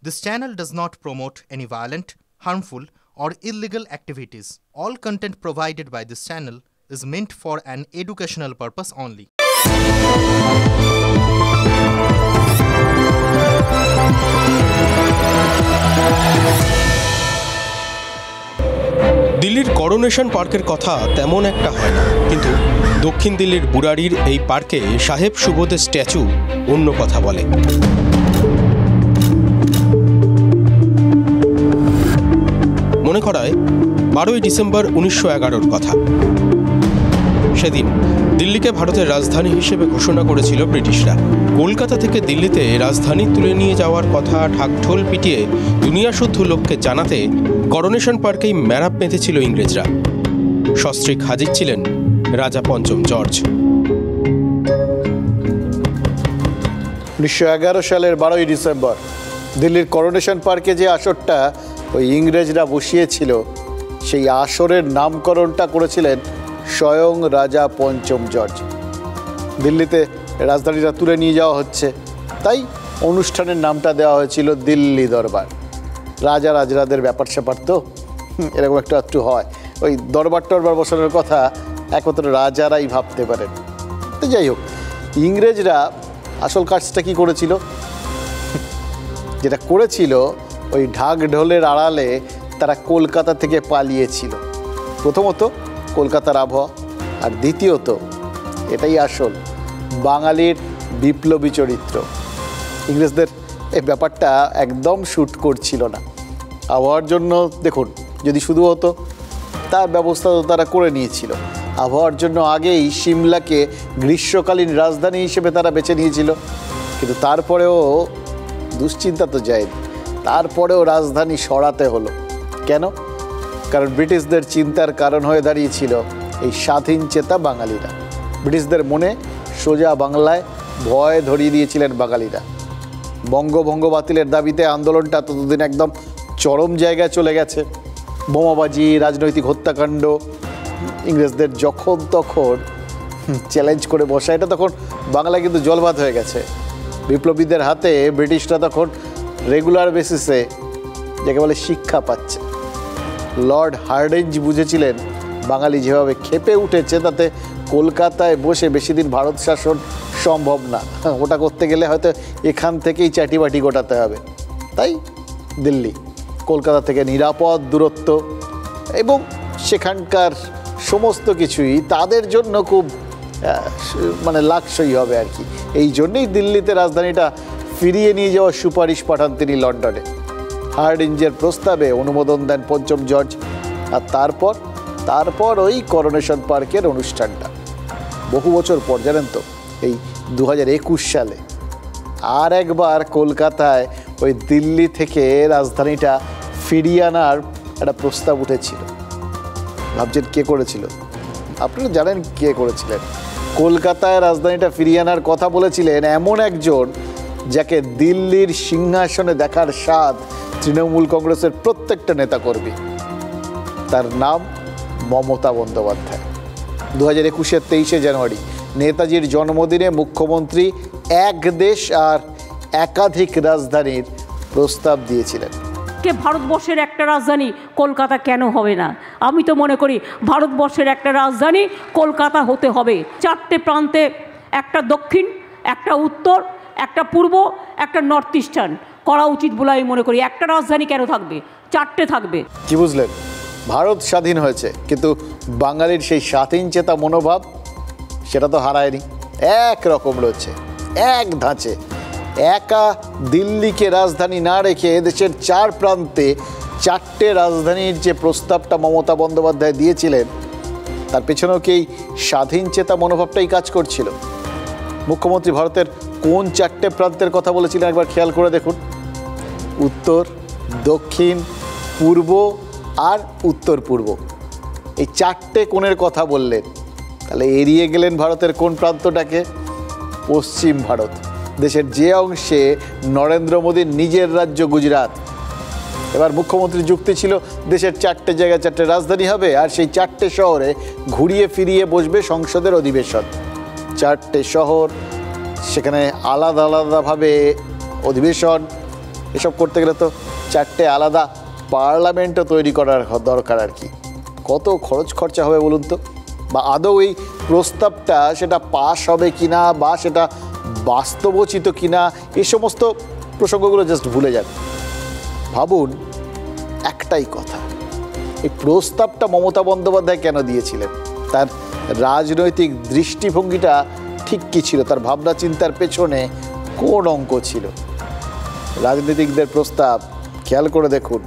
This channel does not promote any violent, harmful, or illegal activities. All content provided by this channel is meant for an educational purpose only. দিল্লির coronation পার্কের কথা তেমন একটা হয় না, কিন্তু দক্ষিণ দিল্লির বুরাড়ির এই পার্কে সাহেব সুবোধের স্ট্যাচু অন্য কথা বলে। মনে করায় 12ই ডিসেম্বর 1911-র কথা। সেদিন দিল্লিকে ভারতের রাজধানী হিসেবে ঘোষণা করেছিল ব্রিটিশরা। কলকাতা থেকে দিল্লিতে রাজধানী তুলে নিয়ে যাওয়ার কথা ঢাকঢোল পিটিয়ে দুনিয়া শুদ্ধ লোককে জানাতে করোনেশন পার্কেই ম্যারাপ পেতেছিল ইংরেজরা। সস্ত্রীক হাজির ছিলেন রাজা পঞ্চম জর্জ। 1911 সালের 12ই ডিসেম্বর দিল্লির করোনেশন পার্কে যে আসরটা ওই ইংরেজরা বসিয়েছিল, সেই আসরের নামকরণটা করেছিলেন স্বয়ং রাজা পঞ্চম জর্জ। দিল্লিতে রাজধানীটা তুলে নিয়ে যাওয়া হচ্ছে, তাই অনুষ্ঠানের নামটা দেওয়া হয়েছিল দিল্লি দরবার। রাজা রাজরাদের ব্যাপার স্যাপার তো এরকম একটু হয়, ওই দরবার টরবার বসানোর কথা একমাত্র রাজারাই ভাবতে পারেন। তো যাই হোক, ইংরেজরা আসল কাজটা কি করেছিল? যেটা করেছিল, ওই ঢাক ঢোলের আড়ালে তারা কলকাতা থেকে পালিয়েছিল। প্রথমত কলকাতার আবহাওয়া, আর দ্বিতীয়ত এটাই আসল বাঙালির বিপ্লবী চরিত্র। ইংরেজদের এই ব্যাপারটা একদম শ্যুট করছিল না। আবহাওয়ার জন্য দেখুন, যদি শুধু হতো তার ব্যবস্থা তো তারা করে নিয়েছিল। আবহাওয়ার জন্য আগেই সিমলাকে গ্রীষ্মকালীন রাজধানী হিসেবে তারা বেছে নিয়েছিল, কিন্তু তারপরেও দুশ্চিন্তা তো যায়নি। তারপরেও রাজধানী সরাতে হলো। কেন? কারণ ব্রিটিশদের চিন্তার কারণ হয়ে দাঁড়িয়েছিল এই স্বাধীন চেতা বাঙালিরা। ব্রিটিশদের মনে সোজা বাংলায় ভয় ধরিয়ে দিয়েছিলেন বাঙালিরা। বঙ্গভঙ্গ বাতিলের দাবিতে আন্দোলনটা ততদিন একদম চরম জায়গায় চলে গেছে। বোমাবাজি, রাজনৈতিক হত্যাকাণ্ড, ইংরেজদের যখন তখন চ্যালেঞ্জ করে বসা, এটা তখন বাংলায় কিন্তু জলভাত হয়ে গেছে। বিপ্লবীদের হাতে ব্রিটিশরা তখন রেগুলার বেসিসে যাকে বলে শিক্ষা পাচ্ছে। লর্ড হার্ডিঞ্জ বুঝেছিলেন বাঙালি যেভাবে ক্ষেপে উঠেছে, তাতে কলকাতায় বসে বেশি দিন ভারত শাসন সম্ভব না। ওটা করতে গেলে হয়তো এখান থেকেই চাটিবাটি গোটাতে হবে। তাই দিল্লি কলকাতা থেকে নিরাপদ দূরত্ব এবং সেখানকার সমস্ত কিছুই তাদের জন্য খুব লাক্সই হবে আর কি। এই জন্যেই দিল্লিতে রাজধানীটা ফিরিয়ে নিয়ে যাওয়ার সুপারিশ পাঠান তিনি লন্ডনে। হার্ডিঞ্জের প্রস্তাবে অনুমোদন দেন পঞ্চম জর্জ। আর তারপর ওই করোনেশন পার্কের অনুষ্ঠানটা বহু বছর পর, জানেন তো, এই 2021 সালে আর একবার কলকাতায় ওই দিল্লি থেকে রাজধানীটা ফিরিয়ে আনার একটা প্রস্তাব উঠেছিল। ভাবছেন কে করেছিল? আপনারা জানেন কে করেছিলেন। কলকাতায় রাজধানীটা ফিরিয়ে আনার কথা বলেছিলেন এমন একজন যাকে দিল্লির সিংহাসনে দেখার স্বাদ তৃণমূল কংগ্রেসের প্রত্যেকটা নেতাকর্মী। তার নাম মমতা বন্দ্যোপাধ্যায়। 2021-এর 23শে জানুয়ারি নেতাজির জন্মদিনে মুখ্যমন্ত্রী এক দেশ আর একাধিক রাজধানীর প্রস্তাব দিয়েছিলেন। ভারতবর্ষের একটা রাজধানী কলকাতা কেন হবে না? আমি তো মনে করি ভারতবর্ষের একটা রাজধানী কলকাতা হতে হবে। 4টে প্রান্তে, একটা দক্ষিণ, একটা উত্তর, একটা পূর্ব, একটা নর্থ ইস্টার্ন করা উচিত বলে আমি মনে করি। একটা রাজধানী কেন থাকবে? 4টে থাকবে। কি বুঝলেন? ভারত স্বাধীন হয়েছে, কিন্তু বাঙালির সেই স্বাধীন চেতা মনোভাব সেটা তো হারায়নি, একরকম রয়েছে, এক ধাঁচে। একা দিল্লিকে রাজধানী না রেখে দেশের 4 প্রান্তে 4টে রাজধানীর যে প্রস্তাবটা মমতা বন্দ্যোপাধ্যায় দিয়েছিলেন, তার পেছনেও কি স্বাধীন চেতা মনোভাবটাই কাজ করছিল? মুখ্যমন্ত্রী ভারতের কোন 4টে প্রান্তের কথা বলেছিলেন একবার খেয়াল করে দেখুন। উত্তর, দক্ষিণ, পূর্ব আর উত্তর পূর্ব, এই 4টে কোণের কথা বললেন। তাহলে এড়িয়ে গেলেন ভারতের কোন প্রান্তটাকে? পশ্চিম ভারত, দেশের যে অংশে নরেন্দ্র মোদীর নিজের রাজ্য গুজরাট। এবার মুখ্যমন্ত্রীর যুক্তি ছিল দেশের 4টে জায়গায় 4টে রাজধানী হবে, আর সেই 4টে শহরে ঘুরিয়ে ফিরিয়ে বসবে সংসদের অধিবেশন। 4টে শহর, সেখানে আলাদা আলাদাভাবে অধিবেশন, এসব করতে গেলে তো 4টে আলাদা পার্লামেন্টও তৈরি করার দরকার আর কি। কত খরচ খরচা হবে বলুন তো? বা আদৌ এই প্রস্তাবটা সেটা পাস হবে কিনা বা সেটা বাস্তবোচিত কিনা, এই সমস্ত প্রসঙ্গগুলো জাস্ট ভুলে যান। ভাবুন একটাই কথা, এই প্রস্তাবটা মমতা বন্দ্যোপাধ্যায় কেন দিয়েছিলেন? তার রাজনৈতিক দৃষ্টিভঙ্গিটা ঠিক কী ছিল? তার ভাবনা চিন্তার পেছনে কোন অঙ্ক ছিল? রাজনীতিকদের প্রস্তাব খেয়াল করে দেখুন,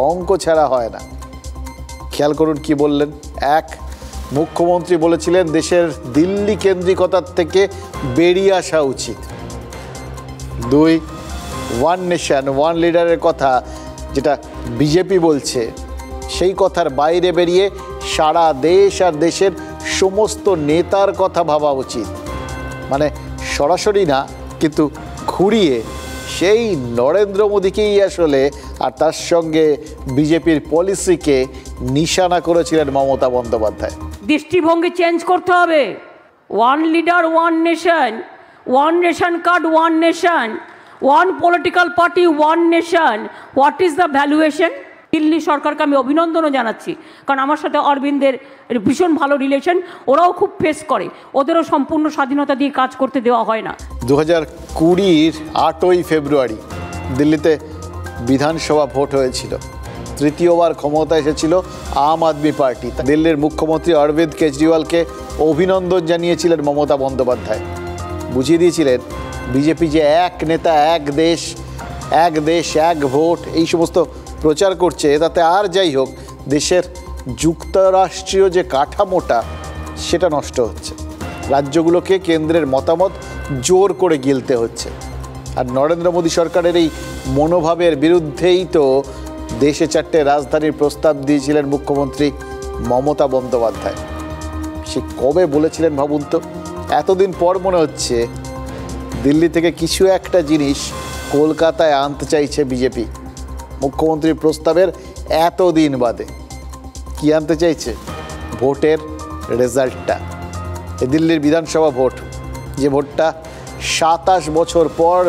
অঙ্ক ছাড়া হয় না। খেয়াল করুন কি বললেন। এক, মুখ্যমন্ত্রী বলেছিলেন দেশের দিল্লি কেন্দ্রিকতার থেকে বেরিয়ে আসা উচিত। 2, ওয়ান নেশন ওয়ান লিডারের কথা যেটা বিজেপি বলছে, সেই কথার বাইরে বেরিয়ে সারা দেশ আর দেশের সমস্ত নেতার কথা ভাবা উচিত। মানে সরাসরি না, কিন্তু ঘুরিয়ে সেই নরেন্দ্র মোদীকেই আসলে আর তার সঙ্গে বিজেপির পলিসিকে নিশানা করেছিলেন মমতা বন্দ্যোপাধ্যায়। দৃষ্টিভঙ্গি চেঞ্জ করতে হবে। One leader one nation, one ration card one nation, one political party one nation, what is the valuation? Delhi সরকারকে আমি অভিনন্দনও জানাচ্ছি, কারণ আমার সাথে অরবিন্দের ভীষণ ভালো রিলেশন, ওরাও খুব ফেস করে, ওদেরও সম্পূর্ণ স্বাধীনতা দিয়ে কাজ করতে দেওয়া হয় না। 2020 8ই ফেব্রুয়ারি দিল্লিতে বিধানসভা ভোট হয়েছিল। তৃতীয়বার ক্ষমতায় এসেছিল আম আদমি পার্টি। দিল্লির মুখ্যমন্ত্রী অরবিন্দ কেজরিওয়ালকে অভিনন্দন জানিয়েছিলেন মমতা বন্দ্যোপাধ্যায়। বুঝিয়ে দিয়েছিলেন বিজেপি যে এক নেতা এক দেশ এক ভোট এই সমস্ত প্রচার করছে, তাতে আর যাই হোক দেশের যুক্তরাষ্ট্রীয় যে কাঠামোটা সেটা নষ্ট হচ্ছে। রাজ্যগুলোকে কেন্দ্রের মতামত জোর করে গিলতে হচ্ছে। আর নরেন্দ্র মোদী সরকারের এই মনোভাবের বিরুদ্ধেই তো দেশে 4টে রাজধানীর প্রস্তাব দিয়েছিলেন মুখ্যমন্ত্রী মমতা বন্দ্যোপাধ্যায়। সে কবে বলেছিলেন ভাবুন তো? এতদিন পর মনে হচ্ছে দিল্লি থেকে কিছু একটা জিনিস কলকাতায় আনতে চাইছে বিজেপি। মুখ্যমন্ত্রীর প্রস্তাবের এতদিন বাদে কি আনতে চাইছে? ভোটের রেজাল্টটা। এই দিল্লির বিধানসভা ভোট, যে ভোটটা 27 বছর পর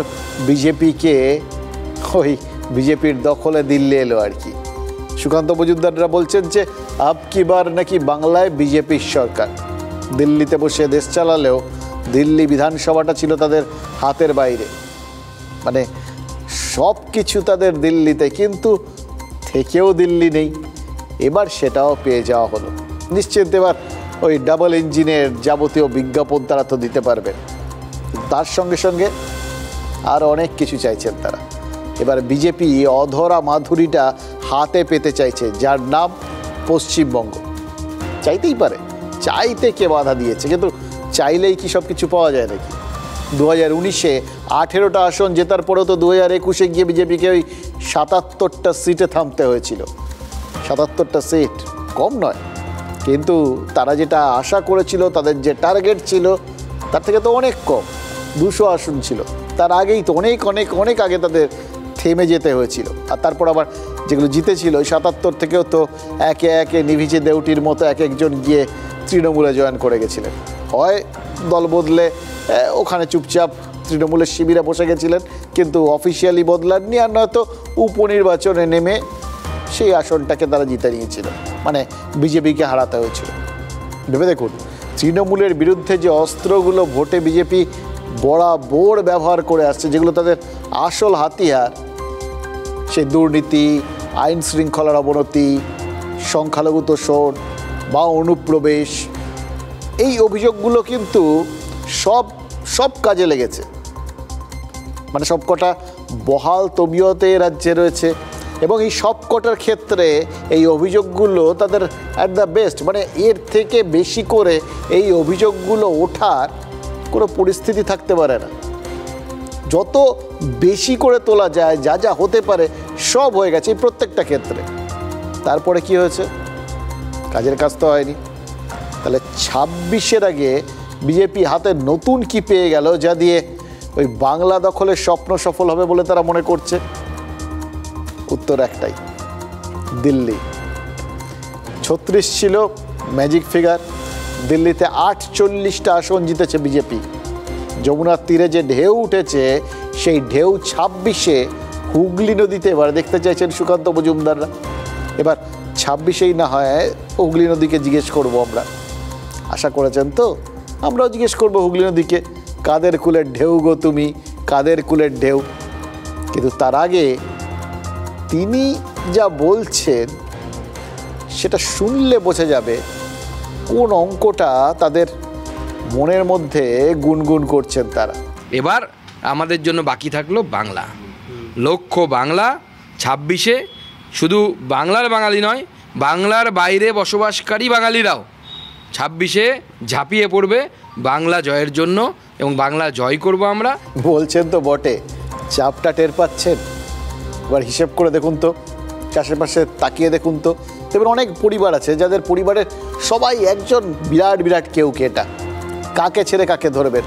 বিজেপির দখলে দিল্লি এলো আর কি। সুকান্ত মজুমদাররা বলছেন যে আব কি বার নাকি বাংলায় বিজেপির সরকার। দিল্লিতে বসে দেশ চালালেও দিল্লি বিধানসভাটা ছিল তাদের হাতের বাইরে। মানে সব কিছু তাদের দিল্লিতে, কিন্তু থেকেও দিল্লি নেই। এবার সেটাও পেয়ে যাওয়া হলো। নিশ্চিত এবার ওই ডাবল ইঞ্জিনের যাবতীয় বিজ্ঞাপন তারা তো দিতে পারবেন। তার সঙ্গে সঙ্গে আর অনেক কিছু চাইছেন তারা। এবার বিজেপি অধরা মাধুরীটা হাতে পেতে চাইছে, যার নাম পশ্চিমবঙ্গ। চাইতেই পারে, চাইতে কে বাধা দিয়েছে? কিন্তু চাইলেই কি সব কিছু পাওয়া যায় নাকি? 2019-এ 18টা আসন জেতার পরেও তো 2021-এ গিয়ে বিজেপিকে ওই 77টা সিটে থামতে হয়েছিল। 77টা সিট কম নয়, কিন্তু তারা যেটা আশা করেছিল, তাদের যে টার্গেট ছিল তার থেকে তো অনেক কম। 200 আসন ছিল। তার আগেই তো অনেক আগে তাদের থেমে যেতে হয়েছিল। আর তারপর আবার যেগুলো জিতেছিল ওই 77 থেকেও তো একে একে নিভিজে দেউটির মতো এক একজন গিয়ে তৃণমূলে জয়েন করে গেছিলেন। হয় দল বদলে ওখানে চুপচাপ তৃণমূলের শিবিরে বসে গেছিলেন, কিন্তু অফিসিয়ালি বদলাননি, আর নয়তো উপনির্বাচনে নেমে সেই আসনটাকে তারা জিতে নিয়েছিল। মানে বিজেপিকে হারাতে হয়েছিল। ভেবে দেখুন, তৃণমূলের বিরুদ্ধে যে অস্ত্রগুলো ভোটে বিজেপি বরাবর ব্যবহার করে আসছে, যেগুলো তাদের আসল হাতিয়ার, সেই দুর্নীতি, আইন শৃঙ্খলার অবনতি, সংখ্যালঘু তোষণ বা অনুপ্রবেশ, এই অভিযোগগুলো কিন্তু সব কাজে লেগেছে। মানে সবকটা বহাল তবিয়তে রাজ্যে রয়েছে, এবং এই সবকটার ক্ষেত্রে এই অভিযোগগুলো তাদের অ্যাট দ্য বেস্ট। মানে এর থেকে বেশি করে এই অভিযোগগুলো ওঠার কোনো পরিস্থিতি থাকতে পারে না। যত বেশি করে তোলা যায়, যা যা হতে পারে সব হয়ে গেছে এই প্রত্যেকটা ক্ষেত্রে। তারপরে কি হয়েছে? কাজের কাজ তো হয়নি। তাহলে 26-এর আগে বিজেপি হাতে নতুন কি পেয়ে গেল, যা দিয়ে ওই বাংলা দখলের স্বপ্ন সফল হবে বলে তারা মনে করছে? উত্তর একটাই, দিল্লি। 36 ছিল ম্যাজিক ফিগার। দিল্লিতে 48টা আসন জিতেছে বিজেপি। যমুনার তীরে যে ঢেউ উঠেছে, সেই ঢেউ 26-এ হুগলি নদীতে এবার দেখতে চাইছেন সুকান্ত মজুমদাররা। এবার 26-এই না হয় হুগলি নদীকে জিজ্ঞেস করব আমরা, আশা করেছেন তো? আমরাও জিজ্ঞেস করব হুগলি নদীকে, কাদের কুলের ঢেউ গো তুমি, কাদের কুলের ঢেউ। কিন্তু তার আগে তিনি যা বলছেন সেটা শুনলে বোঝা যাবে কোন অঙ্কটা তাদের মনের মধ্যে গুনগুন করছেন তারা। এবার আমাদের জন্য বাকি থাকলো বাংলা, লক্ষ্য বাংলা। 26-এ শুধু বাংলার বাঙালি নয়, বাংলার বাইরে বসবাসকারী বাঙালিরাও 26-এ ঝাঁপিয়ে পড়বে বাংলা জয়ের জন্য, এবং বাংলা জয় করব আমরা। বলছেন তো বটে, চাপটা টের পাচ্ছেন? এবার হিসেব করে দেখুন তো, আশেপাশে তাকিয়ে দেখুন তো, এবার অনেক পরিবার আছে যাদের পরিবারের সবাই একজন বিরাট বিরাট কেউ কেটা। কাকে ছেড়ে কাকে ধরবেন?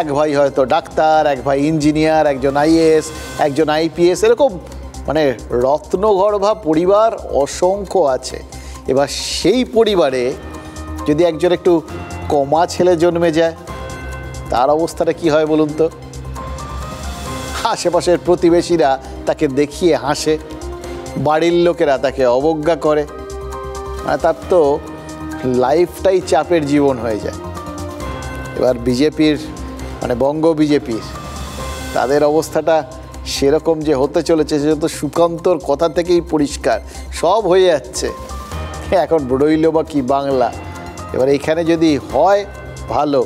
এক ভাই হয়তো ডাক্তার, এক ভাই ইঞ্জিনিয়ার, একজন আইএএস, একজন আইপিএস, এরকম মানে রত্নগর্ভা পরিবার অসংখ্য আছে। এবার সেই পরিবারে যদি একজন একটু কমা ছেলে জন্মে যায়, তার অবস্থাটা কি হয় বলুন তো? আশেপাশের প্রতিবেশীরা তাকে দেখিয়ে হাসে, বাড়ির লোকেরা তাকে অবজ্ঞা করে, মানে তার তো লাইফটাই চাপের জীবন হয়ে যায়। এবার বিজেপির মানে বঙ্গ বিজেপির তাদের অবস্থাটা সেরকম যে হতে চলেছে সে তো সুকান্তর কথা থেকেই পরিষ্কার, সব হয়ে যাচ্ছে। এখন রইল বা কি বাংলা। এবার এখানে যদি হয় ভালো,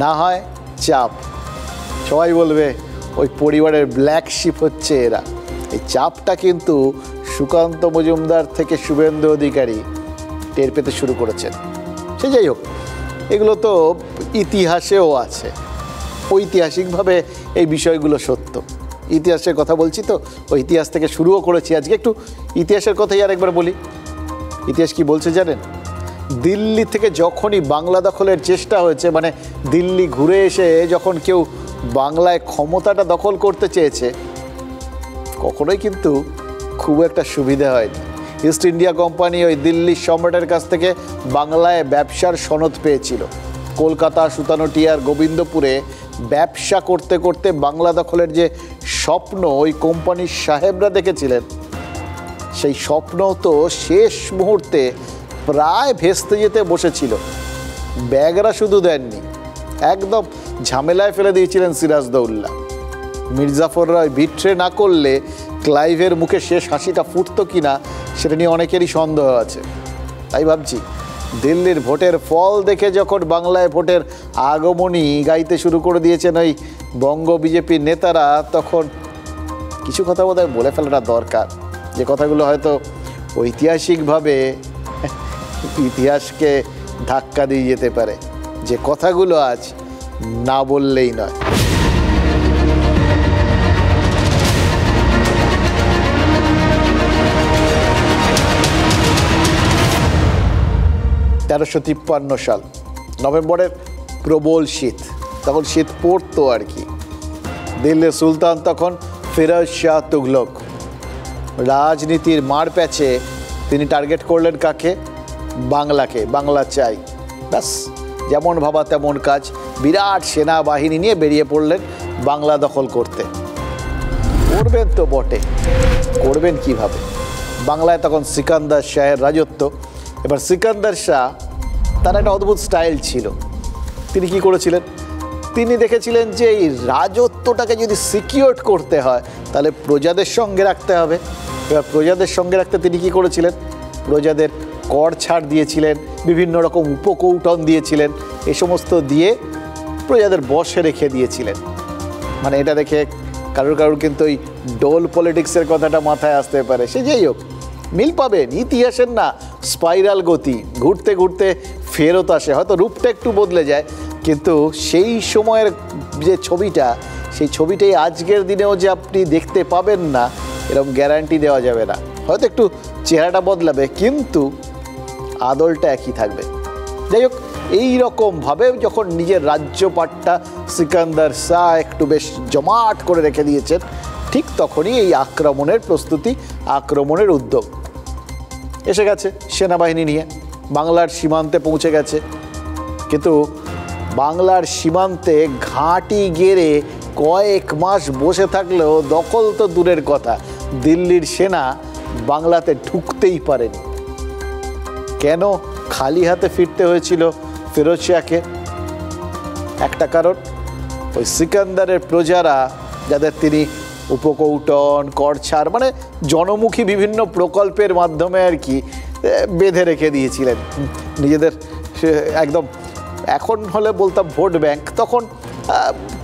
না হয় চাপ। সবাই বলবে ওই পরিবারের ব্ল্যাক শিপ হচ্ছে এরা। এই চাপটা কিন্তু সুকান্ত মজুমদার থেকে শুভেন্দু অধিকারী টের পেতে শুরু করেছেন। সে যাই হোক, এগুলো তো ইতিহাসেও আছে, ঐতিহাসিকভাবে এই বিষয়গুলো সত্য। ইতিহাসের কথা বলছি তো, ওই ইতিহাস থেকে শুরুও করেছি। আজকে একটু ইতিহাসের কথাই আর একবার বলি। ইতিহাস কি বলছে জানেন? দিল্লি থেকে যখনই বাংলা দখলের চেষ্টা হয়েছে, মানে দিল্লি ঘুরে এসে যখন কেউ বাংলায় ক্ষমতাটা দখল করতে চেয়েছে, কখনোই কিন্তু খুব একটা সুবিধা হয়নি। ইস্ট ইন্ডিয়া কোম্পানি ওই দিল্লির সম্রাটের কাছ থেকে বাংলায় ব্যবসার সনদ পেয়েছিল। কলকাতা, সুতানটিয়ার, গোবিন্দপুরে ব্যবসা করতে করতে বাংলা দখলের যে স্বপ্ন ওই কোম্পানির সাহেবরা দেখেছিলেন, সেই স্বপ্ন তো শেষ মুহূর্তে প্রায় ভেস্তে যেতে বসেছিল। ব্যাগরা শুধু দেননি, একদম ঝামেলায় ফেলে দিয়েছিলেন সিরাজদৌল্লা। মির্জাফররা বিট্রে না করলে ক্লাইভের মুখে শেষ হাসিটা ফুটতো কিনা সেটা নিয়ে অনেকেরই সন্দেহ আছে। তাই ভাবছি দিল্লির ভোটের ফল দেখে যখন বাংলায় ভোটের আগমনী গাইতে শুরু করে দিয়েছেন ওই বঙ্গ বিজেপির নেতারা, তখন কিছু কথা বোধহয় বলে ফেলাটা দরকার, যে কথাগুলো হয়তো ঐতিহাসিকভাবে ইতিহাসকে ধাক্কা দিয়ে যেতে পারে, যে কথাগুলো আজ না বললেই নয়। 1353 সাল নভেম্বরের প্রবল শীত, তখন শীত পড়তো আর কি। দিল্লির সুলতান তখন ফিরোজ শাহ তুগলক। রাজনীতির মার প্যাচে তিনি টার্গেট করলেন কাকে? বাংলাকে। বাংলা চাই, ব্যাস যেমন ভাবা তেমন কাজ। বিরাট সেনাবাহিনী নিয়ে বেরিয়ে পড়লেন বাংলা দখল করতে। করবেন তো বটে, করবেন কিভাবে? বাংলায় তখন সিকান্দার শাহের রাজত্ব। এবার সিকান্দার শাহ, তার একটা অদ্ভুত স্টাইল ছিল। তিনি কি করেছিলেন? তিনি দেখেছিলেন যে এই রাজত্বটাকে যদি সিকিউর করতে হয় তাহলে প্রজাদের সঙ্গে রাখতে হবে। এবার প্রজাদের সঙ্গে রাখতে তিনি কি করেছিলেন? প্রজাদের কর ছাড় দিয়েছিলেন, বিভিন্ন রকম উপকৌটন দিয়েছিলেন, এই সমস্ত দিয়ে প্রজাদের বশে রেখে দিয়েছিলেন। মানে এটা দেখে কারোর কারোর কিন্তু ওই ডোল পলিটিক্সের কথাটা মাথায় আসতে পারে। সে যেই হোক, মিল পাবেন ইতিহাসের না স্পাইরাল গতি, ঘুরতে ঘুরতে ফেরত আসে। হয়তো রূপটা একটু বদলে যায়, কিন্তু সেই সময়ের যে ছবিটা, সেই ছবিটাই আজকের দিনেও যে আপনি দেখতে পাবেন না এরকম গ্যারান্টি দেওয়া যাবে না। হয়তো একটু চেহারাটা বদলাবে, কিন্তু আদলটা একই থাকবে। যাই হোক, এইরকমভাবে যখন নিজের রাজ্যপাটটা সিকান্দার শাহ একটু বেশ জমাট করে রেখে দিয়েছেন, ঠিক তখনই এই আক্রমণের প্রস্তুতি, আক্রমণের উদ্যোগ এসে গেছে। সেনাবাহিনী নিয়ে বাংলার সীমান্তে পৌঁছে গেছে, কিন্তু বাংলার সীমান্তে ঘাঁটি গেড়ে কয়েক মাস বসে থাকলেও দখল তো দূরের কথা, দিল্লির সেনা বাংলাতে ঢুকতেই পারেনি। কেন খালি হাতে ফিরতে হয়েছিল ফিরোজ শাহকে? একটা কারণ, ওই সিকান্দারের প্রজারা, যাদের তিনি উপকৌটন, করছাড় মানে জনমুখী বিভিন্ন প্রকল্পের মাধ্যমে আর কি বেঁধে রেখে দিয়েছিলেন নিজেদের একদম, এখন হলে বলতাম ভোট ব্যাংক, তখন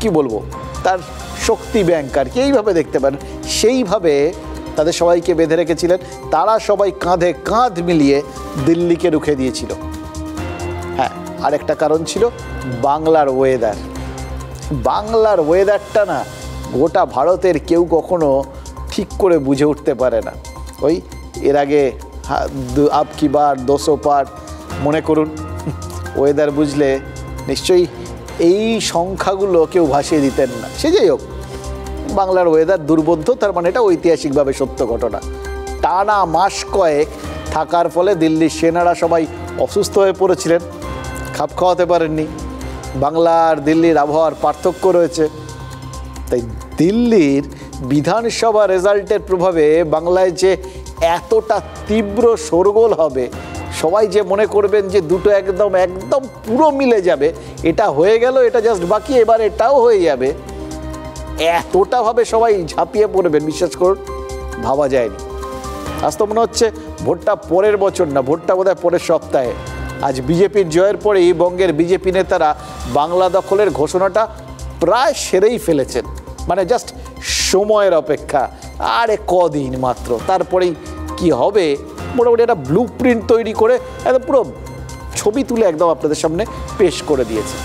কি বলবো তার শক্তি ব্যাংক আর কি, এইভাবে দেখতে পারেন। সেইভাবে তাদের সবাইকে বেঁধে রেখেছিলেন। তারা সবাই কাঁধে কাঁধ মিলিয়ে দিল্লিকে রুখে দিয়েছিল। হ্যাঁ, আরেকটা কারণ ছিল বাংলার ওয়েদার। বাংলার ওয়েদারটা না গোটা ভারতের কেউ কখনো ঠিক করে বুঝে উঠতে পারে না। ওই এর আগে আব কি বার 200 পার মনে করুন, ওয়েদার বুঝলে নিশ্চয়ই এই সংখ্যাগুলো কেউ ভাসিয়ে দিতেন না। সে যাই হোক, বাংলার ওয়েদার দুর্বোধ্য, তার মানে এটা ঐতিহাসিকভাবে সত্য ঘটনা। টানা মাস কয়েক থাকার ফলে দিল্লির সেনারা সবাই অসুস্থ হয়ে পড়েছিলেন, খাপ খাওয়াতে পারেননি। বাংলা আর দিল্লির আবহাওয়ার পার্থক্য রয়েছে, তাই দিল্লির বিধানসভা রেজাল্টের প্রভাবে বাংলায় যে এতটা তীব্র শোরগোল হবে, সবাই যে মনে করবেন যে দুটো একদম একদম পুরো মিলে যাবে, এটা হয়ে গেল, এটা জাস্ট বাকি, এবার এটাও হয়ে যাবে, এতটাভাবে সবাই ঝাঁপিয়ে পড়বেন, বিশ্বাস করুন ভাবা যায়নি। আজ তো মনে হচ্ছে ভোটটা পরের বছর না, ভোটটা বোধহয় পরের সপ্তাহে। আজ বিজেপির জয়ের পরেই বঙ্গের বিজেপি নেতারা বাংলা দখলের ঘোষণাটা প্রায় সেরেই ফেলেছেন, মানে জাস্ট সময়ের অপেক্ষা, আরে কদিন মাত্র, তারপরেই কি হবে মোটামুটি একটা ব্লু প্রিন্ট তৈরি করে একদম পুরো ছবি তুলে একদম আপনাদের সামনে পেশ করে দিয়েছে।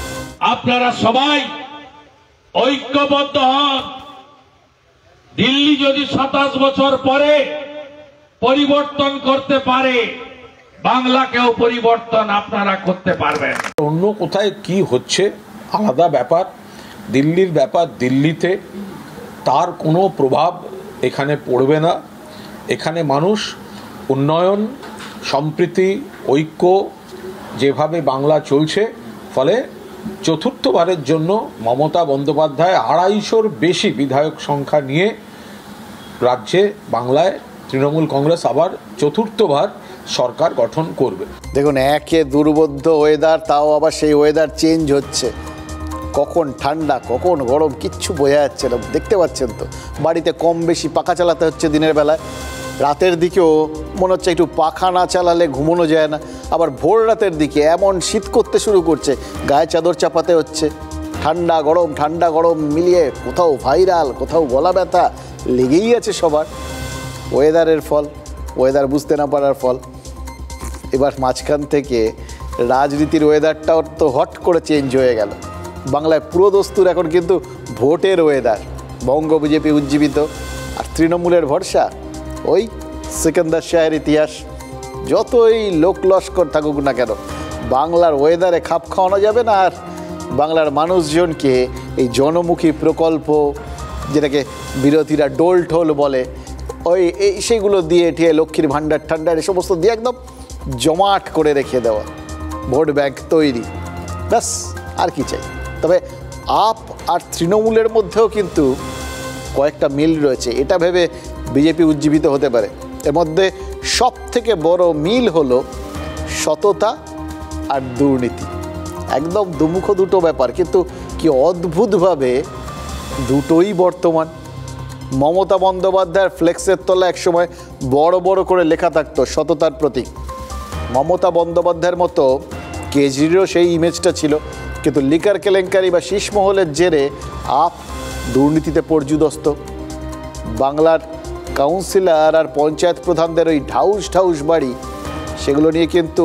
আপনারা সবাই ঐক্যবদ্ধ হন। দিল্লি যদি 27 বছর পরে পরিবর্তন করতে পারে, বাংলাকেও পরিবর্তন আপনারা করতে পারবেন। অন্য কোথায় কি হচ্ছে আলাদা ব্যাপার, দিল্লির ব্যাপার দিল্লিতে, তার কোনো প্রভাব এখানে পড়বে না। এখানে মানুষ উন্নয়ন, সম্প্রীতি, ঐক্য যেভাবে বাংলা চলছে, ফলে চতুর্থবারের জন্য মমতা বন্দ্যোপাধ্যায় 250-র বেশি বিধায়ক সংখ্যা নিয়ে রাজ্যে বাংলায় তৃণমূল কংগ্রেস আবার চতুর্থবার সরকার গঠন করবে। দেখুন, একে দুর্বোধ্য ওয়েদার, তাও আবার সেই ওয়েদার চেঞ্জ হচ্ছে, কখন ঠান্ডা কখন গরম কিচ্ছু বোঝা যাচ্ছে না। দেখতে পাচ্ছেন তো, বাড়িতে কম বেশি পাখা চালাতে হচ্ছে দিনের বেলায়, রাতের দিকেও মনে হচ্ছে একটু পাখা না চালালে ঘুমানো যায় না। আবার ভোর রাতের দিকে এমন শীত করতে শুরু করছে, গায়ে চাদর চাপাতে হচ্ছে। ঠান্ডা গরম মিলিয়ে কোথাও ভাইরাল, কোথাও গলা ব্যথা লেগেই আছে সবার। ওয়েদারের ফল, ওয়েদার বুঝতে না পারার ফল। এবার মাঝখান থেকে রাজনীতির ওয়েদারটাও তো হট করে চেঞ্জ হয়ে গেল। বাংলায় পুরো দস্তুর এখন কিন্তু ভোটের ওয়েদার। বঙ্গ বিজেপি উজ্জীবিত, আর তৃণমূলের ভরসা ওই সিকান্দার শাহের ইতিহাস। যতই লোক লস্কর থাকুক না কেন, বাংলার ওয়েদারে খাপ খাওয়ানো যাবে না। আর বাংলার মানুষজনকে এই জনমুখী প্রকল্প, যেটাকে বিরোধীরা ডোল ঠোল বলে, এই সেইগুলো দিয়ে টিয়ে লক্ষ্মীর ভাণ্ডার ঠান্ডার এ সমস্ত দিয়ে একদম জমাট করে রেখে দেওয়া, ভোট ব্যাংক তৈরি, ব্যাস আর কি চাই। তবে আপ আর তৃণমূলের মধ্যেও কিন্তু কয়েকটা মিল রয়েছে, এটা ভেবে বিজেপি উজ্জীবিত হতে পারে। এর মধ্যে সব থেকে বড় মিল হলো সততা আর দুর্নীতি। একদম দুমুখ দুটো ব্যাপার, কিন্তু কি অদ্ভুতভাবে দুটোই বর্তমান। মমতা বন্দ্যোপাধ্যায়ের ফ্লেক্সের তলা একসময় বড় বড় করে লেখা থাকতো সততার প্রতীক। মমতা বন্দ্যোপাধ্যায়ের মতো কেজরিরও সেই ইমেজটা ছিল, কিন্তু লিকার কেলেঙ্কারি বা শীষমহলের জেরে আপ দুর্নীতিতে পর্যুদস্ত। বাংলার কাউন্সিলর আর পঞ্চায়েত প্রধানদের ওই ঢাউস বাড়ি, সেগুলো নিয়ে কিন্তু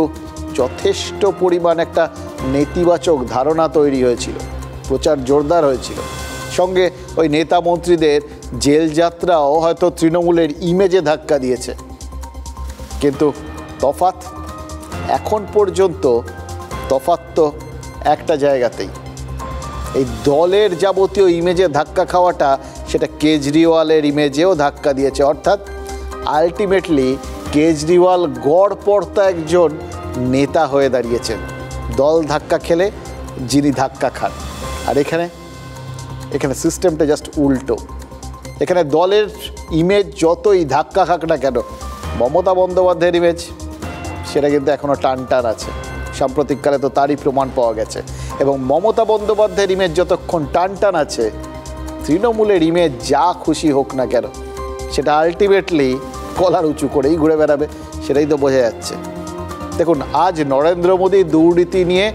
যথেষ্ট পরিমাণ একটা নেতিবাচক ধারণা তৈরি হয়েছিল, প্রচার জোরদার হয়েছিল। সঙ্গে ওই নেতা মন্ত্রীদের জেল যাত্রাও হয়তো তৃণমূলের ইমেজে ধাক্কা দিয়েছে। কিন্তু তফাৎ এখন পর্যন্ত তফাৎ তো একটা জায়গাতেই, এই দলের যাবতীয় ইমেজে ধাক্কা খাওয়াটা সেটা কেজরিওয়ালের ইমেজেও ধাক্কা দিয়েছে। অর্থাৎ আলটিমেটলি কেজরিওয়াল গড়পড়তা একজন নেতা হয়ে দাঁড়িয়েছেন, দল ধাক্কা খেলে যিনি ধাক্কা খান। আর এখানে এখানে সিস্টেমটা জাস্ট উল্টো। এখানে দলের ইমেজ যতই ধাক্কা খাক না কেন, মমতা বন্দ্যোপাধ্যায়ের ইমেজ সেটা কিন্তু এখনও টান টান আছে। সাম্প্রতিককালে তো তারই প্রমাণ পাওয়া গেছে। এবং মমতা বন্দ্যোপাধ্যায়ের ইমেজ যতক্ষণ টান টান আছে, তৃণমূলের ইমেজ যা খুশি হোক না কেন সেটা আলটিমেটলি কলার উঁচু করেই ঘুরে বেড়াবে, সেটাই তো বোঝা যাচ্ছে। দেখুন, আজ নরেন্দ্র মোদী দুর্নীতি নিয়ে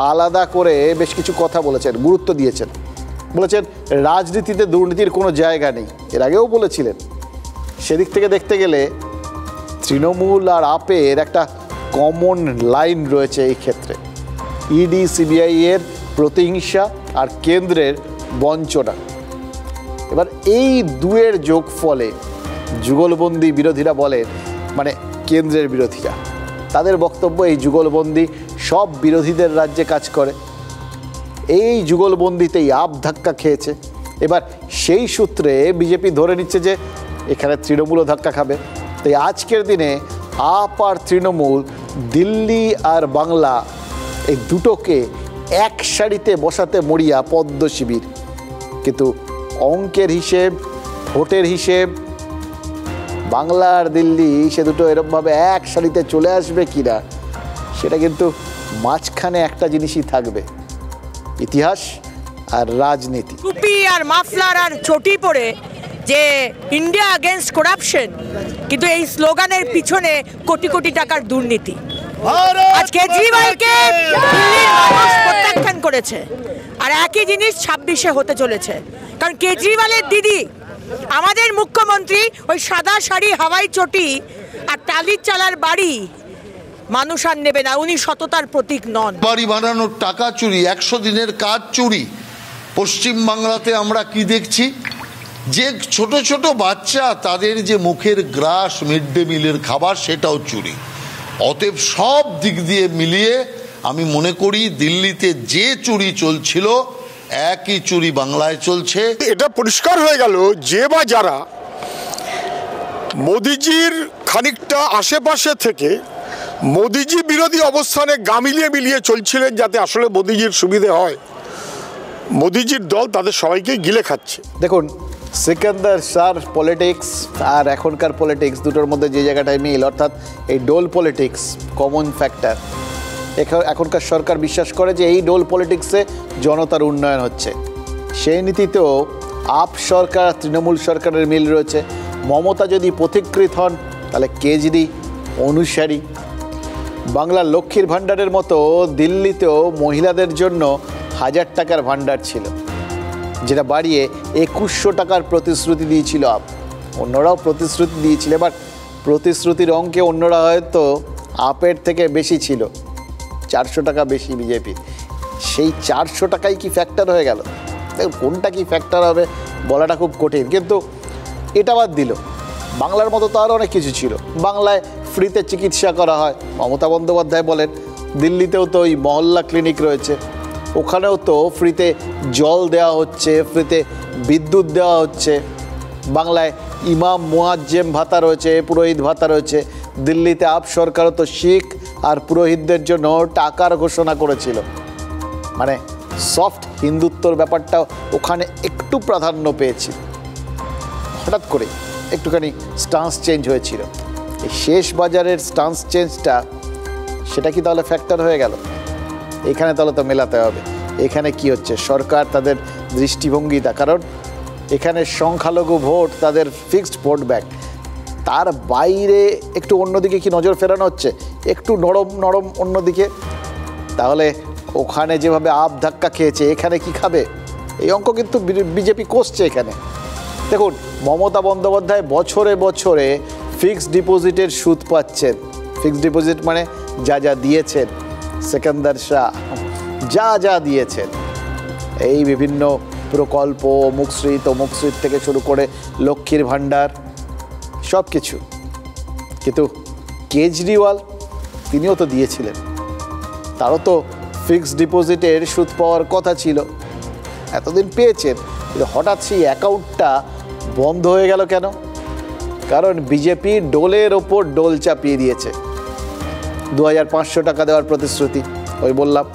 আলাদা করে বেশ কিছু কথা বলেছেন, গুরুত্ব দিয়েছেন। বলেছেন রাজনীতিতে দুর্নীতির কোনো জায়গা নেই, এর আগেও বলেছিলেন। সেদিক থেকে দেখতে গেলে তৃণমূল আর আপের একটা কমন লাইন রয়েছে এই ক্ষেত্রে, ইডি সিবিআই এর প্রতিহিংসা আর কেন্দ্রের বঞ্চনা। এবার এই দুয়ের যোগ ফলে যুগলবন্দি বিরোধীরা বলেন, মানে কেন্দ্রের বিরোধীরা, তাদের বক্তব্য এই যুগলবন্দি সব বিরোধীদের রাজ্যে কাজ করে। এই যুগলবন্দিতেই আপ ধাক্কা খেয়েছে। এবার সেই সূত্রে বিজেপি ধরে নিচ্ছে যে এখানে তৃণমূলও ধাক্কা খাবে। তাই আজকের দিনে আপ আর তৃণমূল, দিল্লি আর বাংলা, এই দুটোকে এক সারিতে বসাতে মরিয়া পদ্ম শিবির। কিন্তু অঙ্কের হিসেব, ভোটের হিসেব, বাংলা আর দিল্লি সে দুটো এরকমভাবে এক সারিতে চলে আসবে কিনা, সেটা কিন্তু মাঝখানে একটা জিনিসই থাকবে, ইতিহাস আর রাজনীতি। টুপি আর মাফলার আর চটি পরে যে ইন্ডিয়া এগেইনস্ট করাপশন, কিন্তু এই স্লোগানের পিছনে কোটি কোটি টাকার দুর্নীতি। আজ কেজরিওয়ালকে দিল্লির মানুষ প্রত্যাখ্যান করেছে, আর একই জিনিস 26-এ হতে চলেছে। কারণ কেজরিওয়ালের দিদি, আমাদের মুখ্যমন্ত্রী, ওই সাদা শাড়ি, হাওয়াই চটি আর টালির চালার বাড়ি মানুষ আর নেবে না। উনি সততার প্রতীক নন। বাড়ি বানানোর টাকা চুরি, 100 দিনের কাজ চুরি। পশ্চিমবাংলাতে আমরা কি দেখছি, যে ছোট ছোট বাচ্চা তাদের যে মুখের গ্রাস, মিড ডে মিলের খাবার, সেটাও চুরি। অতএব সব দিক দিয়ে মিলিয়ে আমি মনে করি দিল্লিতে যে চুরি চলছিল, একই চুরি বাংলায় চলছে। এটা পরিষ্কার হয়ে গেল যে বা যারা মোদিজির খানিকটা আশেপাশে থেকে মোদিজি বিরোধী অবস্থানে গামিলিয়ে মিলিয়ে চলছিলেন যাতে আসলে মোদিজির সুবিধে হয়, মোদিজির দল তাদের সবাইকে গিলে খাচ্ছে। দেখুন, সিকান্দার শাহর পলিটিক্স আর এখনকার পলিটিক্স দুটোর মধ্যে যে জায়গাটায় মিল, অর্থাৎ এই ডোল পলিটিক্স কমন ফ্যাক্টর। এখনকার সরকার বিশ্বাস করে যে এই ডোল পলিটিক্সে জনতার উন্নয়ন হচ্ছে। সেই নীতিতেও আপ সরকার, তৃণমূল সরকারের মিল রয়েছে। মমতা যদি পথিকৃত হন, তাহলে কেজরি অনুসারী। বাংলার লক্ষ্মীর ভাণ্ডারের মতো দিল্লিতেও মহিলাদের জন্য 1000 টাকার ভাণ্ডার ছিল, যেটা বাড়িয়ে 2100 টাকার প্রতিশ্রুতি দিয়েছিল আপ। অন্যরাও প্রতিশ্রুতি দিয়েছিল। এবার প্রতিশ্রুতির অঙ্কে অন্যরা হয়তো আপের থেকে বেশি ছিল, 400 টাকা বেশি বিজেপির। সেই 400 টাকাই কি ফ্যাক্টর হয়ে গেল? কোনটা কি ফ্যাক্টর হবে বলাটা খুব কঠিন। কিন্তু এটা বাদ দিল, বাংলার মতো তো আরও অনেক কিছু ছিল। বাংলায় ফ্রিতে চিকিৎসা করা হয়, মমতা বন্দ্যোপাধ্যায় বলেন। দিল্লিতেও তো ওই মহল্লা ক্লিনিক রয়েছে, ওখানেও তো ফ্রিতে জল দেওয়া হচ্ছে, ফ্রিতে বিদ্যুৎ দেওয়া হচ্ছে। বাংলায় ইমাম মুয়াজ্জেম ভাতা রয়েছে, পুরোহিত ভাতা রয়েছে। দিল্লিতে আপ সরকারও তো শিখ আর পুরোহিতদের জন্য টাকার ঘোষণা করেছিল। মানে সফট হিন্দুত্বর ব্যাপারটাও ওখানে একটু প্রাধান্য পেয়েছিল। হঠাৎ করে একটুখানি স্টান্স চেঞ্জ হয়েছিল। এই শেষ বাজারের স্টান্স চেঞ্জটা, সেটা কি তাহলে ফ্যাক্টর হয়ে গেল? এখানে তাহলে তো মেলাতে হবে এখানে কি হচ্ছে। সরকার তাদের দৃষ্টিভঙ্গিটা, কারণ এখানে সংখ্যালঘু ভোট তাদের ফিক্সড ভোট ব্যাংক, তার বাইরে একটু অন্যদিকে কি নজর ফেরানো হচ্ছে, একটু নরম নরম অন্যদিকে। তাহলে ওখানে যেভাবে আপ ধাক্কা খেয়েছে, এখানে কি খাবে? এই অঙ্ক কিন্তু বিজেপি কষছে এখানে। দেখুন, মমতা বন্দ্যোপাধ্যায় বছরে বছরে ফিক্সড ডিপোজিটের সুদ পাচ্ছেন। ফিক্সড ডিপোজিট মানে যা যা দিয়েছেন, সিকান্দার শাহ যা যা দিয়েছেন, এই বিভিন্ন প্রকল্প, মুখশ্রী, তমুকশ্রী থেকে শুরু করে লক্ষ্মীর ভাণ্ডার, সব কিছু। কিন্তু কেজরিওয়াল তিনিও তো দিয়েছিলেন, তারও তো ফিক্সড ডিপোজিটের সুদ পাওয়ার কথা ছিল, এতদিন পেয়েছেন। কিন্তু হঠাৎ সেই অ্যাকাউন্টটা বন্ধ হয়ে গেল কেন? কারণ বিজেপি ডোলের ওপর ডোল চাপিয়ে দিয়েছে। 2500 টাকা দেওয়ার প্রতিশ্রুতি, ওই বললাম